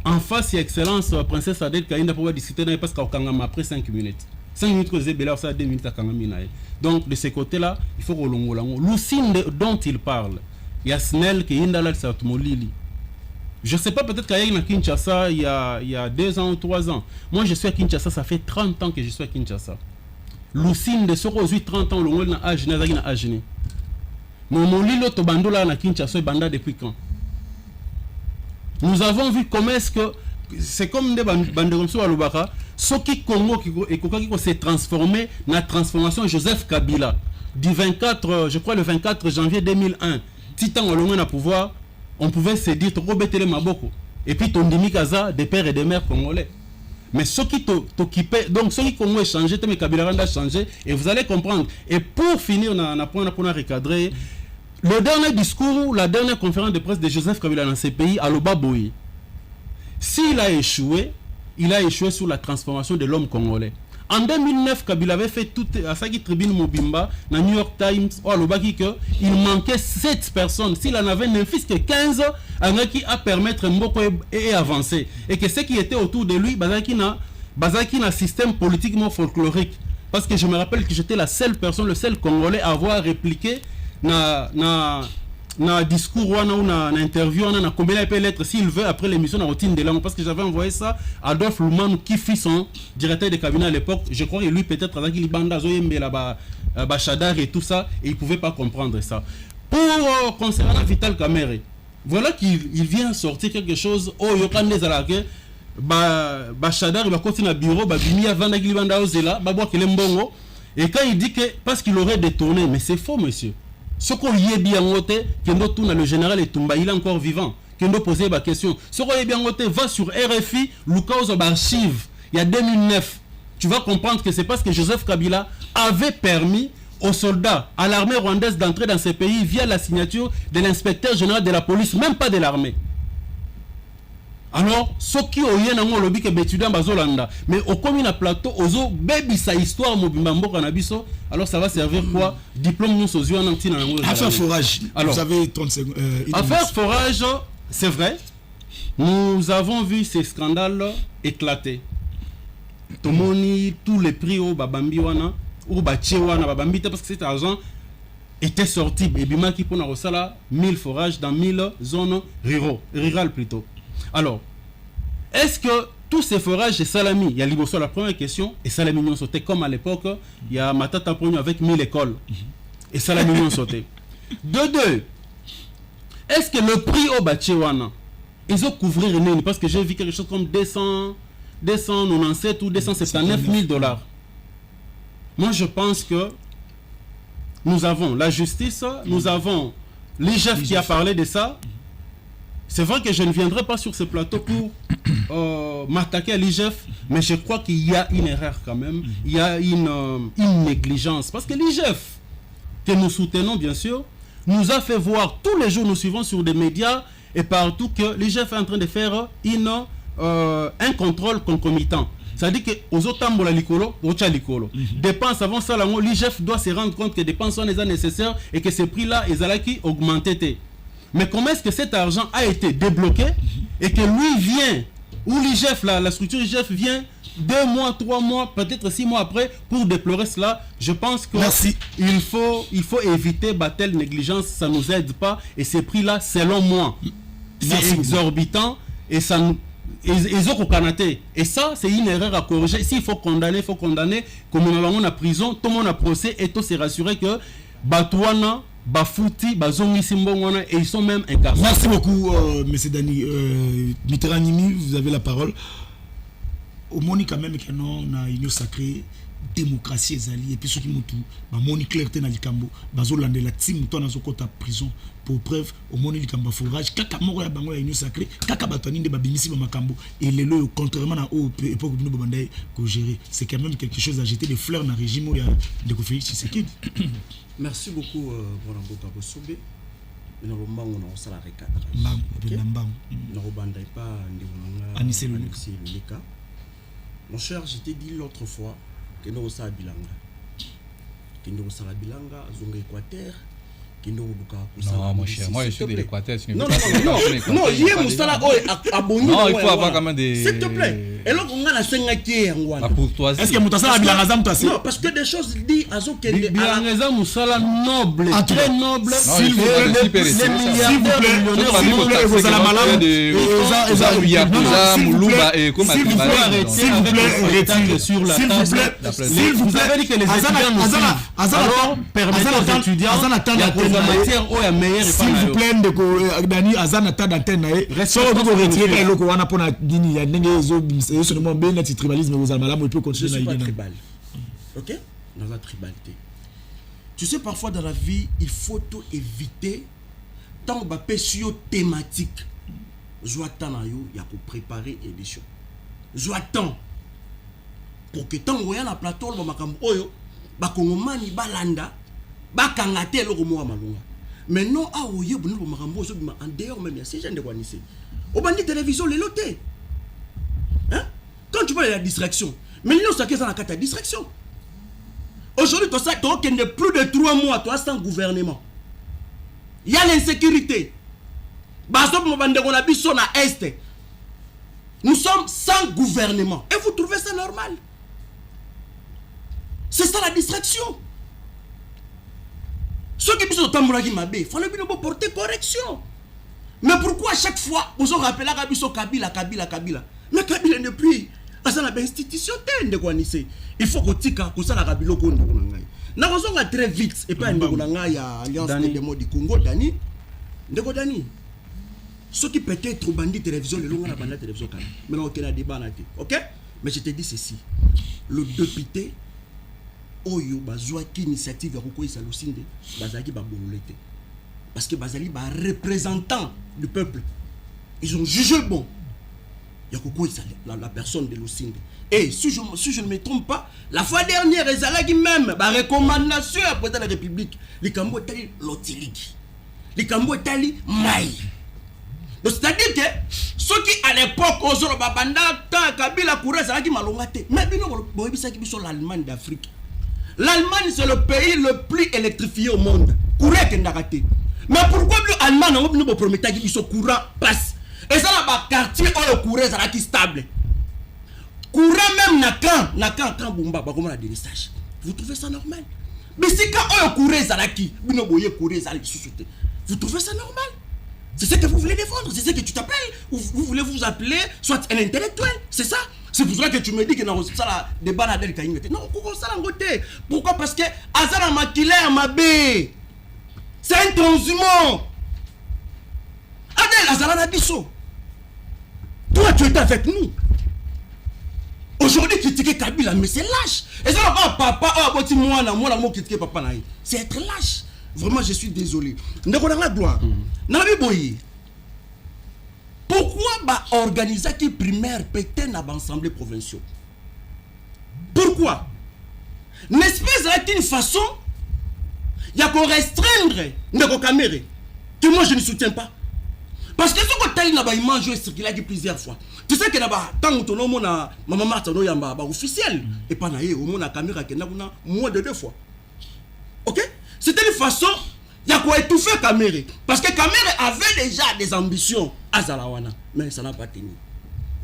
Speaker 3: En face, il y a Excellence, Princesse Adèle Kaïna pour discuter parce qu'au Kangama après 5 minutes. 5 minutes que j'ai belé, ça 2 minutes à Kangama. Donc, de ce côté-là, il faut que l'on Lucine dont il parle, il y a Snell qui est dans Satmolili. Je ne sais pas, peut-être qu'il y a Kinshasa il y a 2 ans ou 3 ans. Moi, je suis à Kinshasa, ça fait 30 ans que je suis à Kinshasa. Lucine de ce 30 ans, l'on a âge, n'a âge. Mon lilo to bandola na Kinshasa, banda depuis quand? Nous avons vu comment est-ce que c'est comme des bandes comme ça à Lubaka, ce qui Congo qui s'est transformé dans la transformation Joseph Kabila du 24, je crois le 24 janvier 2001. Titan au loin à pouvoir, on pouvait se dire trop bêter les maboko et puis ton demi kaza des pères et des mères congolais. Mais ce qui t'occupait, donc ce qui Congo a changé, mais Kabila a changé et vous allez comprendre. Et pour finir, on a recadré. Le dernier discours, la dernière conférence de presse de Joseph Kabila dans ces pays, à l'Obaboui, s'il a échoué sur la transformation de l'homme congolais. En 2009, Kabila avait fait tout à sa tribune Mobimba, dans New York Times, il manquait 7 personnes. S'il en avait ne fût que 15, qui a permettre Mboko et avancer. Et que ceux qui étaient autour de lui, Bazaki n'a un système politiquement folklorique. Parce que je me rappelle que j'étais la seule personne, le seul Congolais à avoir répliqué na discours ou na interview na combien il peut l'être s'il veut après l'émission na routine de langue parce que j'avais envoyé ça à Adolphe Lumanu qui fit son directeur de cabinet à l'époque. Je crois que lui peut-être avec il banda zoyembe là Bachadar et tout ça et il pouvait pas comprendre ça. Pour concernant Vital Kamerhe, voilà qu'il vient sortir quelque chose oh yokande zalake Bachadar il va continuer à bureau bimi avant qu'il banda ozela ba boire mbongo et quand il dit que parce qu'il aurait détourné, mais c'est faux monsieur. Ce qu'on y est bien noté, le général Etumba, il est encore vivant. Kendo posait la question. Ce qu'on y est bien noté, va sur RFI, Lucas archive, il y a 2009. Tu vas comprendre que c'est parce que Joseph Kabila avait permis aux soldats, à l'armée rwandaise d'entrer dans ces pays via la signature de l'inspecteur général de la police, même pas de l'armée. Alors, ce qui oye nango lobi ke étudiant bazolanda, mais au comme na plateau ozo baby sa histoire mobimba mboka na biso, alors ça va servir quoi? Diplôme nous sozio na ntina nango.
Speaker 1: Affaire forage.
Speaker 3: Alors,
Speaker 1: vous avez 30 secondes.
Speaker 3: Affaire forage, c'est vrai. Nous avons vu ces scandales éclater. Tomoni tous les prix au babambi wana ou batie wana babambi parce que cet argent était sorti et bima qui pona rosala 1000 forages dans 1000 zones rurales plutôt. Alors, est-ce que tous ces forages et salami, il y a Liboso la première question, et salami non sauté comme à l'époque, il y a Matata Pogno avec 1000 écoles, et salami non sauté. De deux, est-ce que le prix au Bachewana, ils ont couvert une parce que j'ai vu quelque chose comme 297 ou 279 000 dollars. Moi, je pense que nous avons la justice, nous avons l'IGF qui a parlé de ça. C'est vrai que je ne viendrai pas sur ce plateau pour m'attaquer à l'IGF, mais je crois qu'il y a une erreur quand même. Il y a une négligence. Parce que l'IGF, que nous soutenons bien sûr, nous a fait voir tous les jours, nous suivons sur des médias et partout que l'IGF est en train de faire un contrôle concomitant. C'est-à-dire que aux autres dépenses avant ça, l'IGF doit se rendre compte que les dépenses sont nécessaires et que ces prix-là, ils allaient augmenter. Mais comment est-ce que cet argent a été débloqué et que lui vient, ou l'IGF, la structure IGF vient 2 mois, 3 mois, peut-être 6 mois après pour déplorer cela? Je pense que il faut éviter telle négligence, ça ne nous aide pas. Et ces prix-là, selon moi, c'est exorbitant et ça nous... Ils ont canaté. Et ça, c'est une erreur à corriger. S'il faut condamner, comme on a en prison, tout le monde a procès et tout s'est rassuré que Batouana, Bafouti, Bazongi Simbongwana, et ils sont même incarcérés.
Speaker 1: Merci beaucoup, M. Dani. Mitteranimi, vous avez la parole. Au monde, quand même, que non, on a une sacrée démocratie ezali et puis ceux qui m'ont tout moni clarté na likambo bazolande la team to na zokota prison pour preuve au moni likambo forage kaka moko ya bango ya union sacré kaka batani nde babimisi ba makambo et lelo contrairement na au époque bino babandai ko gérer c'est quand même quelque chose à jeter des fleurs na régime ya de Félix Tshisekedi.
Speaker 4: Merci beaucoup Bonamboka Bosobe. Mais on va on ça la recadre. Non bandai pas ndewanga
Speaker 1: Anissé
Speaker 4: le cas. Mon cher, je t'ai dit l'autre fois que nous sommes à Bilanga. Que nous sommes à Bilanga, Zonga Équateur. Non,
Speaker 2: mon cher, moi je suis de l'Équateur.
Speaker 4: Non, il y a Moussala abonné.
Speaker 2: Non, il faut avoir quand même des.
Speaker 4: S'il te plaît. Et là, on a la Sengaki.
Speaker 2: Est-ce
Speaker 1: que Moussala a Bilanga Zam tassé?
Speaker 4: Non, parce que des choses dit à Zoke.
Speaker 3: Bilanga Moussala noble, très noble.
Speaker 2: S'il vous plaît,
Speaker 1: vous allez malade. S'il vous plaît, retirez sur la table. S'il vous plaît,
Speaker 3: dit que les étudiants nous suivent. Alors, permettez aux étudiants.
Speaker 1: S'il vous plaît, Dani Azana ta d'antenne so vous retirer le ko wana pona dini ya ndenge zo seulement ben net tribalisme vous allez malamu peut continuer
Speaker 4: na idée tribal. OK? Dans la tribalité. Tu sais parfois dans la vie, il faut tout éviter tant ba pesio thématique. Joatan na yo ya pour préparer édition. Joatan pour que tant oya na plateau ba makambo oyo ba kongomani balanda bakangate le romo malunga. Mais non a oye bonno makambo so bima en dehors même si j'ai de quoi ici. Au bandi télévision les lotés. Hein? Quand tu vois la distraction, mais nous ça qu'est ça la distraction. Aujourd'hui toi ça toi qui n'est plus de 3 mois toi sans gouvernement. Il y a l'insécurité. Baso mo bande ko na biso na est. Nous sommes sans gouvernement et vous trouvez ça normal? C'est ça la distraction. Ceux qui sont en Mabé, il fallait bien porter correction. Mais pourquoi à chaque fois, vous vous rappelez Kabila? Mais Kabila n'est plus. C'est une institution. Il faut que tu aies ça la Kabila. Nous avons très vite. Et pas une alliance des démos du Congo, Dani. Dani. Ceux qui peut-être bandit télévision, le long de la télévision. Mais on a débat. Ok? Mais je te dis ceci. Le député. Oyo bazwa ki initiative ya kokoisa Lusinde bazaki ba bololete parce que bazali ba représentant du peuple ils ont jugé bon ya kokoisa la personne de Lusinde et si je ne me trompe pas la fois dernière ezalaki même ba recommandation à président de la République likambo tali lotiliki likambo tali mai Donc c'est-à-dire que ceux qui à l'époque aux Babanda tant Kabila courait ça qui malongate. Mais l'Allemagne d'Afrique. L'Allemagne c'est le pays le plus électrifié au monde. Courait Kendagate. Mais pourquoi l'Allemagne nous promettait qu'ils sont courant passe. Et ça là quartier où le courait ça qui stable. Courant même quand Bumba comme la délestage. Vous trouvez ça normal? Mais c'est quand on courait ça qui vous trouvez ça normal? C'est ce que vous voulez défendre, c'est ce que tu t'appelles. Vous voulez vous appeler soit un intellectuel, c'est ça? C'est pour ça que tu me dis que dans ça débat là non, pourquoi? Parce que Azara Makile Amabé, c'est un transhumant. Adel Azara Nabiso. Toi tu étais avec nous. Aujourd'hui critiquer Kabila, mais c'est lâche. Et ça va papa, moi critiquer papa naï. C'est être lâche. Vraiment, je suis désolé. Pourquoi organiser qui primaire peut-être dans l'Assemblée provinciale? Pourquoi? N'est-ce pas une façon il y a qu'on restreindre nos caméras que moi je ne soutiens pas? Parce que ce que tu as dit, il mange circulé plusieurs fois. Tu sais que tant que tu as maman Martin officiel et pas naïe au moins la caméra qui est moins de 2 fois. Ok? C'était une façon il y a quoi étouffer caméra parce que caméra avait déjà des ambitions à Zalawana mais ça n'a pas tenu.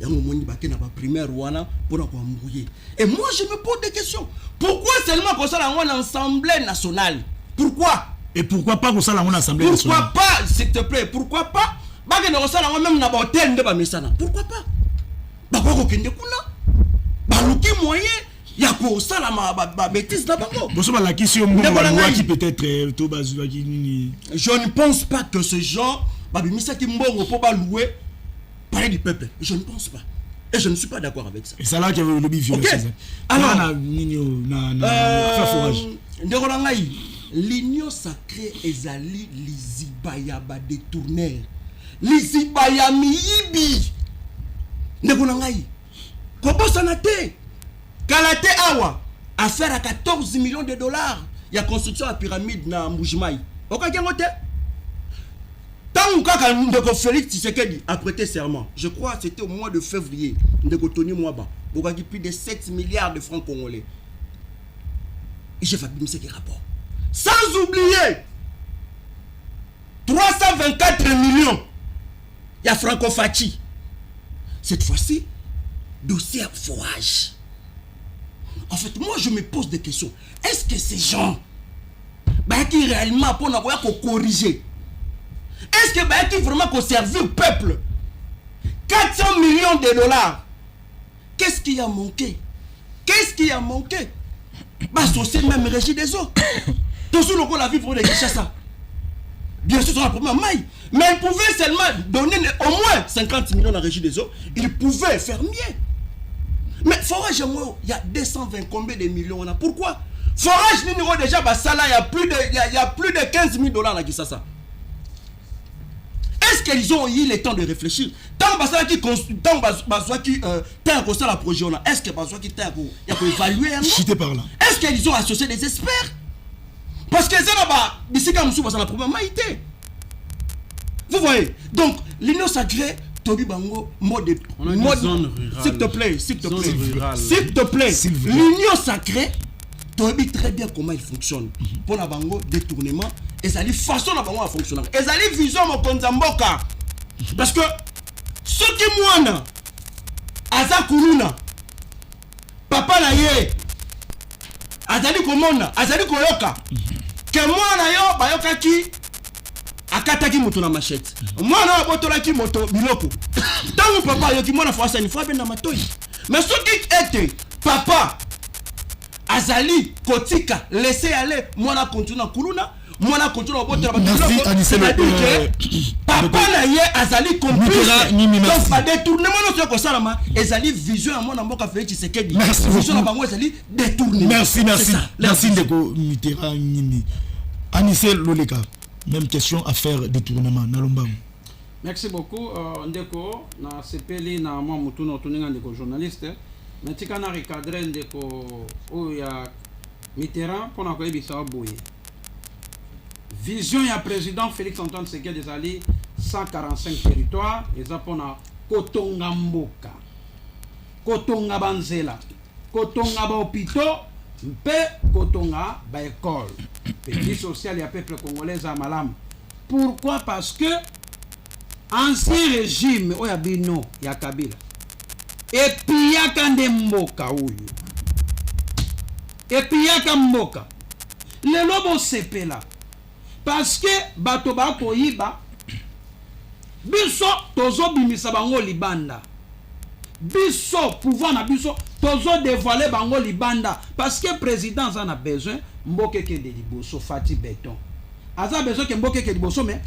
Speaker 4: Il y a un moment qui n'a pas primaire Rwanda pour nous embrouiller. Et moi je me pose des questions. Pourquoi seulement qu'on soit dans l'Assemblée nationale? Pourquoi?
Speaker 1: Et pourquoi pas qu'on soit dans l'Assemblée nationale?
Speaker 4: Pourquoi pas, s'il te plaît? Pourquoi pas? Même dans l'hôtel de Bamesana. Pourquoi pas? Pourquoi qu'on kende kuna? Baluki moyen. Il y a quoi ça la bêtise d'abord. Je ne pense pas que ce genre louer parler du peuple. Je ne pense pas. Et je ne suis pas d'accord avec ça.
Speaker 1: Et c'est là qu'il y avait le lobby violent.
Speaker 4: Alors, l'union sacrée ezali lizibaya ba détourner. Lizibaya miyibi. Ndegonangai. Kobo sanate. Kalate Awa, affaire à 14 millions de dollars. Il y a construction à pyramide dans Mbujimaï. Tant que Félix Tshisekedi a prêté serment, je crois que c'était au mois de février, Tony Mwaba, il y a plus de 7 milliards de francs congolais. Et j'ai fait un rapport. Sans oublier 324 millions. Il y a Franco Fati. Cette fois-ci, dossier forage. En fait, moi je me pose des questions. Est-ce que ces gens qui réellement pour corriger? Est-ce que qui vraiment servir le peuple? 400 millions de dollars. Qu'est-ce qui a manqué? Qu'est-ce qui a manqué? C'est même régie des eaux. Tout ce qu'on a vu pour les ça. Bien sûr, c'est un problème maille. Mais ils pouvaient seulement donner au moins 50 millions à la régie des eaux. Ils pouvaient faire mieux. Mais forage, il y a 220 combien de millions on a. Pourquoi? Forage, nous déjà, il y a plus de 15 000 dollars là qui ça. Est-ce qu'ils ont eu le temps de réfléchir? Tant qui la projet, est-ce que il y a évaluer? Est-ce qu'ils ont associé des experts? Parce que ça là-bas, d'ici quand nous sommes la première maïté. Vous voyez? Donc, l'union sacrée. Tobi Bango, mode s'il te plaît, s'il te plaît, l'union sacrée, Tobi très bien comment il fonctionne. Pour la Bango, détournement, et ça dit façon la Bango à fonctionner. Et ça dit vision mon Konzamboka. Parce que ceux qui moana, Aza Kuruna, Papa Naye, Azali Komona, Azali Koyoka, que moana yo, Bayoka ki, akataki moto na machette. Moi na botolaki moto biloko. Tant papa yoki mona fois une fois ben na matoi. Mais ce qui était papa Azali Kotika laisser aller moi na continue kuluna, moi na continue botola biloko. Papa na ye Azali complice. Donc pas détournement notre ko salama, Azali vision à moi na mboka Félix Tshisekedi. Vision na bango Azali détournement.
Speaker 1: Merci Ndeko Mitterrand Nimi. Anissé Loleka. Même question à faire détournement.
Speaker 5: Merci beaucoup. Ndeko, na CPL, na moi, Moutouna, Ndeko journaliste. Mais tu as recadré Ndeko, où il y a Mitterrand, pour nous Vision, il y a président Félix Antoine Tshisekedi Zali, 145 territoires eza mpona kotonga mboka, kotonga banzela, kotonga bahôpitaux mpe kotonga baécole. Pays social ya peuple congolais ya malamu. Pourquoi? Parce que ancien régime oya bino ya Kabila epiyaka nde mboka oyo, epiyaka mboka lelo bosepela parce que bato bakoyiba biso tozobimisa bango libanda, biso pouvoir na biso tozo dévoiler bango libanda parce que président en a besoin mboke ke de liboso fati béton aza besoin ke mboke ke liboso mais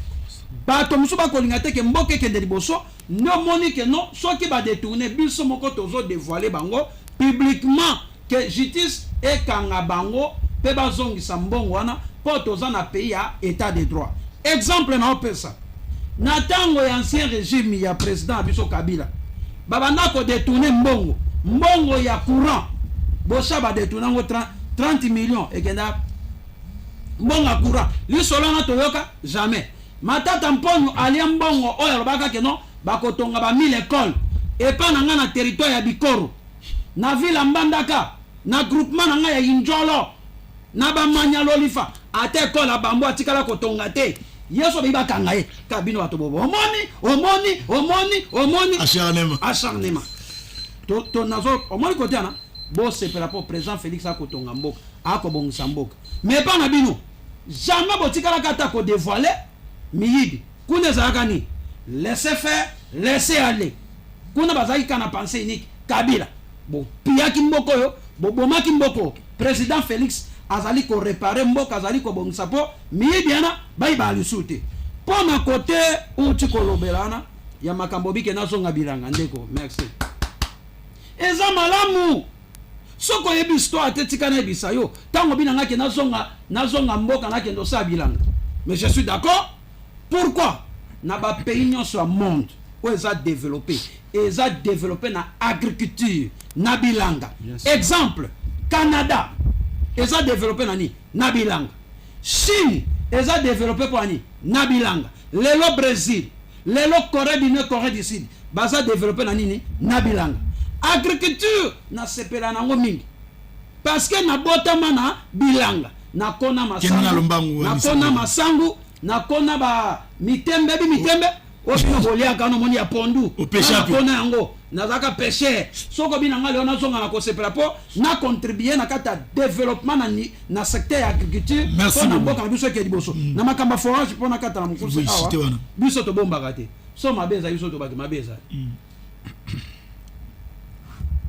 Speaker 5: bato musu bakolinga te ke mboke ke de liboso no moni ke non soki ba détourner biso moko tozo dévoiler bango publiquement que justice ekanga bango pe bazongisa mbongo wana po toza na pays ya état de droit. Exemple na opesa na tango ya ancien régime ya président biso Kabila babanda ko détourner mbongo ya courant bosha ba détourner ngo 30 millions ekenda mbongo courant lisolo na toyoka jamais matata mponyo alia mbongo oyo alobaka ke non bakotonga ba 1000 écoles epa na nga na territoire ya Bikoro na ville Mbandaka na groupement na nga ya Injolo na bamanya lolifa ate école abambo atikala kotonga te yeso biba kanga ye kabino bato bobo omoni acharnement to nazo omoni kotiana bo sepela po président Félix akotonga mboka akobongisa mboka mais pas na bino jamais botikala kata ko dévoiler miyibi kuna zaka ni laisser faire laisser aller kuna bazaki kana pensée unique Kabila bo piaki mboko yo bo bomaki mboko président Félix azali ko réparer mboka azali ko bongisa po miyibi ana bai ba lisuti po na côté uti kolobelana ya makambo bike nazonga bilanga ndeko merci eza malamu soko yebi histoire tetika na ebisa yo tango binanga ke nazonga mboka na kendo sa bilanga mais je suis d'accord. Pourquoi na ba pays nyonso monde où eza développé na agriculture na bilanga. Exemple Canada eza développé na bilanga. Chine eza développé pour na bilanga. Lelo Brésil, lelo Corée du Nord, Corée du Sud baza développé na bilanga. Agriculture na sepela nango mingi parce que na botama na bilanga na kona masangu na kona ba mitembe obino kolia kano moni ya pondu na kona yango na zaka pêcher soko binanga leo nazonga na kosepela po na contribuer na kata développement na secteur agriculture po na mboka na biso ke liboso na makamba forage po na kata na mukusi awa biso to bomba kate so mabeza biso to baki mabeza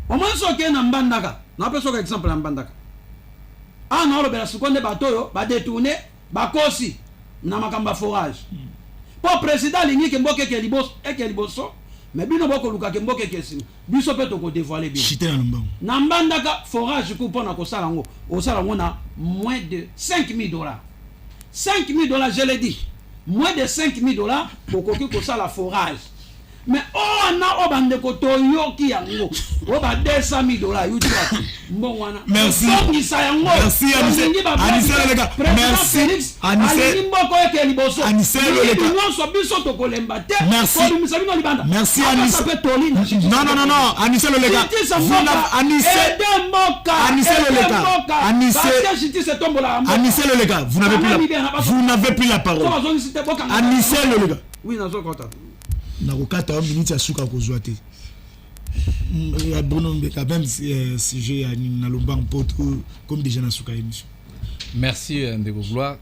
Speaker 5: omanso ke na Mbandaka na peso ka exemple na Mbandaka na olobela sikonde batoyo ba détourner bakosi na makamba forage po président lingi ke mboke ke liboso mais bino boko luka ke mboke ke sima biso pe to ko dévoiler bien na Mbandaka forage ku pona ko sala ngo osala ngo na moins de $5,000 $5,000 je l'ai dit moins de $5,000 pour ko sala forage. Mais na obande ko toyoki yango oba $200,000 yuti mbongwana
Speaker 2: merci Anissé le gars merci Anissé
Speaker 5: mboko yake liboso
Speaker 2: Anissé le gars
Speaker 5: nyonso biso to kolemba te
Speaker 2: merci
Speaker 5: misabino libanda
Speaker 2: merci Anissé non Anissé le gars Anissé le gars vous n'avez plus la parole Anissé le gars
Speaker 5: oui nazo kota
Speaker 1: na kokata wa minute ya suka kozwa te ya Bruno Mbeka même sujet ya na lobang poto comme déjà na suka émission.
Speaker 2: Merci Ndeko Gloire.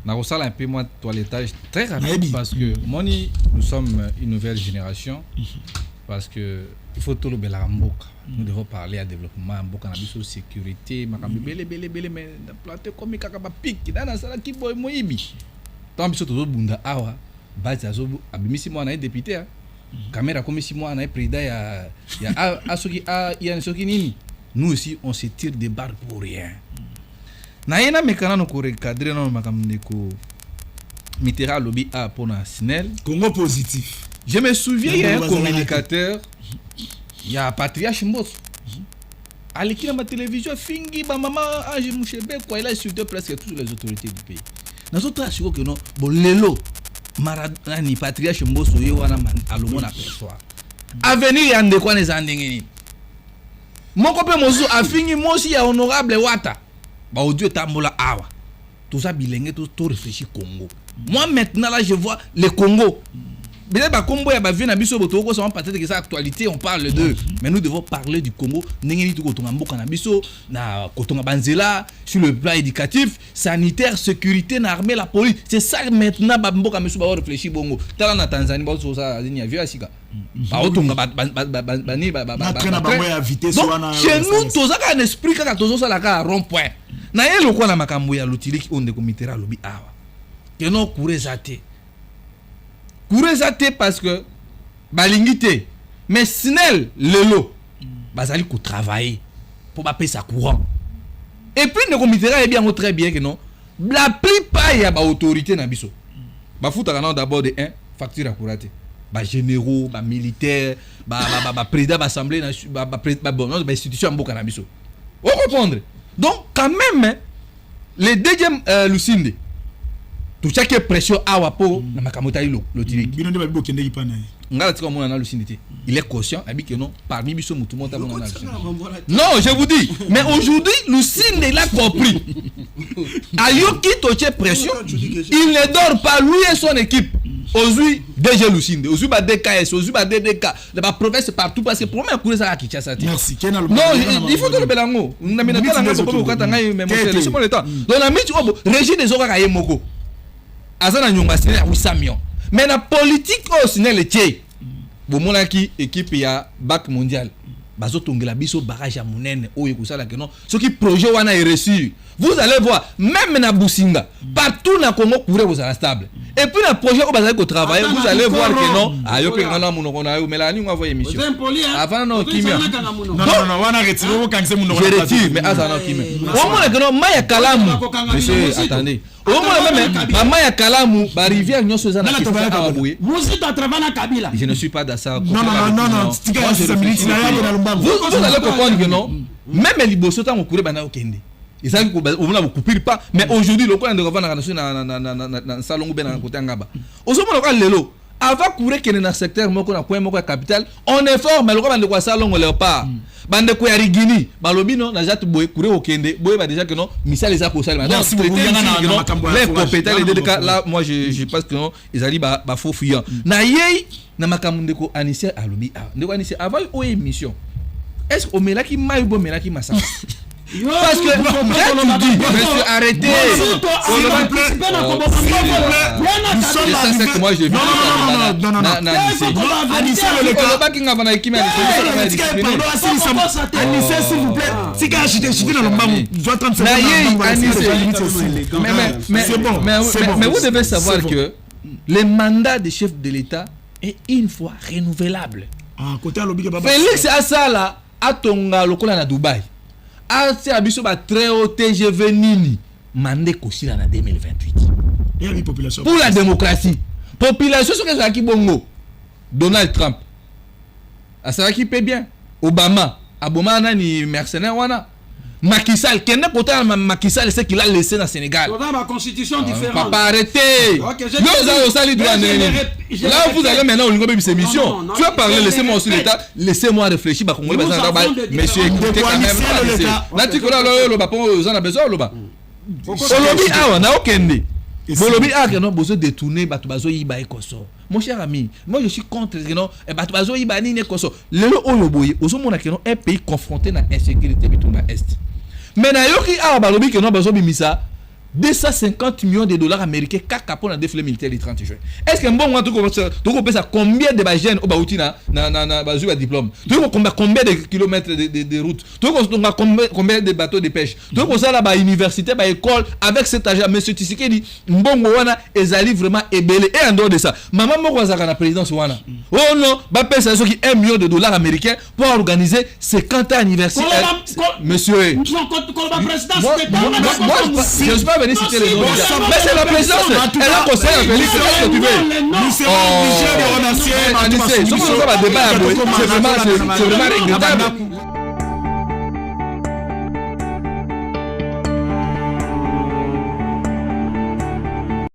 Speaker 2: Na kosala un peu moins toilettage très rapide parce que moni nous sommes une nouvelle génération parce que il faut tout le bela mboka. Nous devons parler à développement mboka na biso sécurité makambi bele mais planter comme kaka ba pic na sala ki boy moyibi. Tant biso to bunda awa basi azobu abimisi mwana na député caméra comme si moi na président ya asoki ya soki nini nous aussi on se tire des barres pour rien na yena mekana no ko recadrer no makamne ko mitera lobby a pona Snell
Speaker 1: Congo positif.
Speaker 2: Je me souviens il y a un communicateur il y a Patriarche Mbosso aliki na télévision fingi ba maman Ange Mouchebe quoi il a insulté presque toutes les autorités du pays. Nazo ta siko que non bon lelo Maradona ni patriarche Mbosso yo wana alomo na perçoit avenir ya ndeko wana eza ndenge nini moko pe mosu afingi mosi ya honorable Wata ba audio tambola awa tout ça bilenge tout réfléchir Congo. Moi maintenant là je vois le Congo. Peut-être ba Congo ya ba vie na biso boto ko peut-être que ça actualité on parle d'eux mais nous devons parler du Congo ndenge ni tout kotonga mboka na biso na kotonga banzela sur le plan éducatif, sanitaire, sécurité, na armée, la police. C'est ça maintenant ba mboka miso ba réfléchir bongo. Tala na Tanzanie ba so ça ni avio asika. Ba otonga ba ni ba chez nous toza ka un esprit ka tozo sala ka rond-point. Na ye lokwa na makambo ya lotiliki onde komitera lobi awa. Que non courezate. Courezate parce que balingité mais snel lelo bazali ko travailler pour ba payer sa courant. Et puis ne komitera est bien très bien que non. La plupart ya ba autorité na biso. Ba futa kana d'abord de 1 facture à courate. Ba généraux, ba militaires, ba président d'assemblée ba institution mboka na biso. On comprendre. Donc quand même les deuxième Lucinde tout ça qui est pression awa po na makamota ilo lotili
Speaker 1: binonde ba bokende ipana
Speaker 2: ngala tika mona na Lucinde il est conscient abi que non parmi biso mutu monta mona na Lucinde non je vous dis mais aujourd'hui Lucinde il a compris ayoki toche pression il ne dort pas lui et son équipe aujourd'hui DG Lucinde aujourd'hui ba DKS aujourd'hui ba DDK la province partout parce que premier coup ça à Kinshasa
Speaker 1: merci
Speaker 2: non il faut que le belango na mina tala ngabo ko katanga mais laissez-moi le temps donc la miti obo régime des oka kayemoko azana nyonga sine ya 800 millions mais la politique au sine le tie bomona ki équipe ya bac mondial bazotongela biso barrage ya munene oyo kusala que non ce qui projet wana est reçu vous allez voir même na Businga partout na Congo couvrir vous à stable et puis le projet où bazali ko travailler vous allez voir que non ayo pe ngana munoko na yo melani on va voir émission avant non kimia
Speaker 1: non wana retiro ko kanse munoko
Speaker 2: je retire mais azana kimia au moins que non maya kalamu monsieur attendez au moins même mama ya kalamu ba rivière nyoso za na aboué
Speaker 5: vous êtes à travers Kabila
Speaker 2: je ne suis pas dans ça
Speaker 1: non
Speaker 2: vous allez comprendre que non même liboso tant courir bana okende ils ont coupé pas mais aujourd'hui le coin de revendre na salon ben na côté ngaba osomo lokal lelo avant courir que dans secteur moko na point moko capital on est fort mais le coin de quoi salon le pas bande ko ya rigini balobi non na jatu boy courir okende boy ba déjà que non misal les a pour ça maintenant les compétents les DDK là moi je pense que non ils allaient ba faux fuyant na yei na makambo ndeko Anissé alobi ndeko Anissé avant o émission est-ce que omelaki mayu bo melaki masaka parce que quand tu dis monsieur arrêtez moi j'ai vu
Speaker 1: Anissé le cas qui n'a pas équipe Anissé s'il vous plaît si quand je te dans le bambou je dois 30 secondes
Speaker 2: mais vous devez savoir que le mandat de chef de l'État est une fois renouvelable Félix Asala atonga lokola na Dubaï c'est abiso ba très haut TGV nini mandé kosila na 2028
Speaker 1: et la population
Speaker 2: pour la démocratie population ce que ça qui bongo Donald Trump ça qui paie bien Obama aboma nani mercenaire wana Macky Sall kende kota Macky Sall c'est qu'il a laissé dans Sénégal
Speaker 5: on a ma constitution différente
Speaker 2: papa arrêtez là vous allez maintenant au niveau de cette émission tu vas parler laissez-moi aussi l'état laissez-moi réfléchir ba congolais monsieur écoutez quand même là tu connais le bapon aux en a besoin le bas olobi awa na okende bolobi que non besoin détourner bato bazo yiba ekoso mon cher ami moi je suis contre que non bato bazo yiba ni ekoso lelo oyo boye ozomona que non un pays confronté na insécurité bitumba est mais na yoki awa balobi que non bazo bimisa 250 millions de dollars américains kaka pour la défilé militaire le 30 juin. Est-ce que bon moi tu comprends ça combien de jeunes au Baouti na bazu ba diplôme. Tu comprends combien de kilomètres de route. Tu comprends combien de bateaux de pêche. Tu comprends ça là ba université ba école avec cet argent monsieur Tshisekedi mbongo wana ezali vraiment ébélé et en dehors de ça maman moko za na présidence wana. Oh non, ba pesa so qui 1 million de dollars américains pour organiser 50 anniversaire monsieur. Je suis pas venu citer les noms. Mais c'est la présidence. Elle a conseillé à Félix. Qu'est-ce que tu veux?
Speaker 1: Nous serons obligés de remercier.
Speaker 2: C'est vraiment regrettable.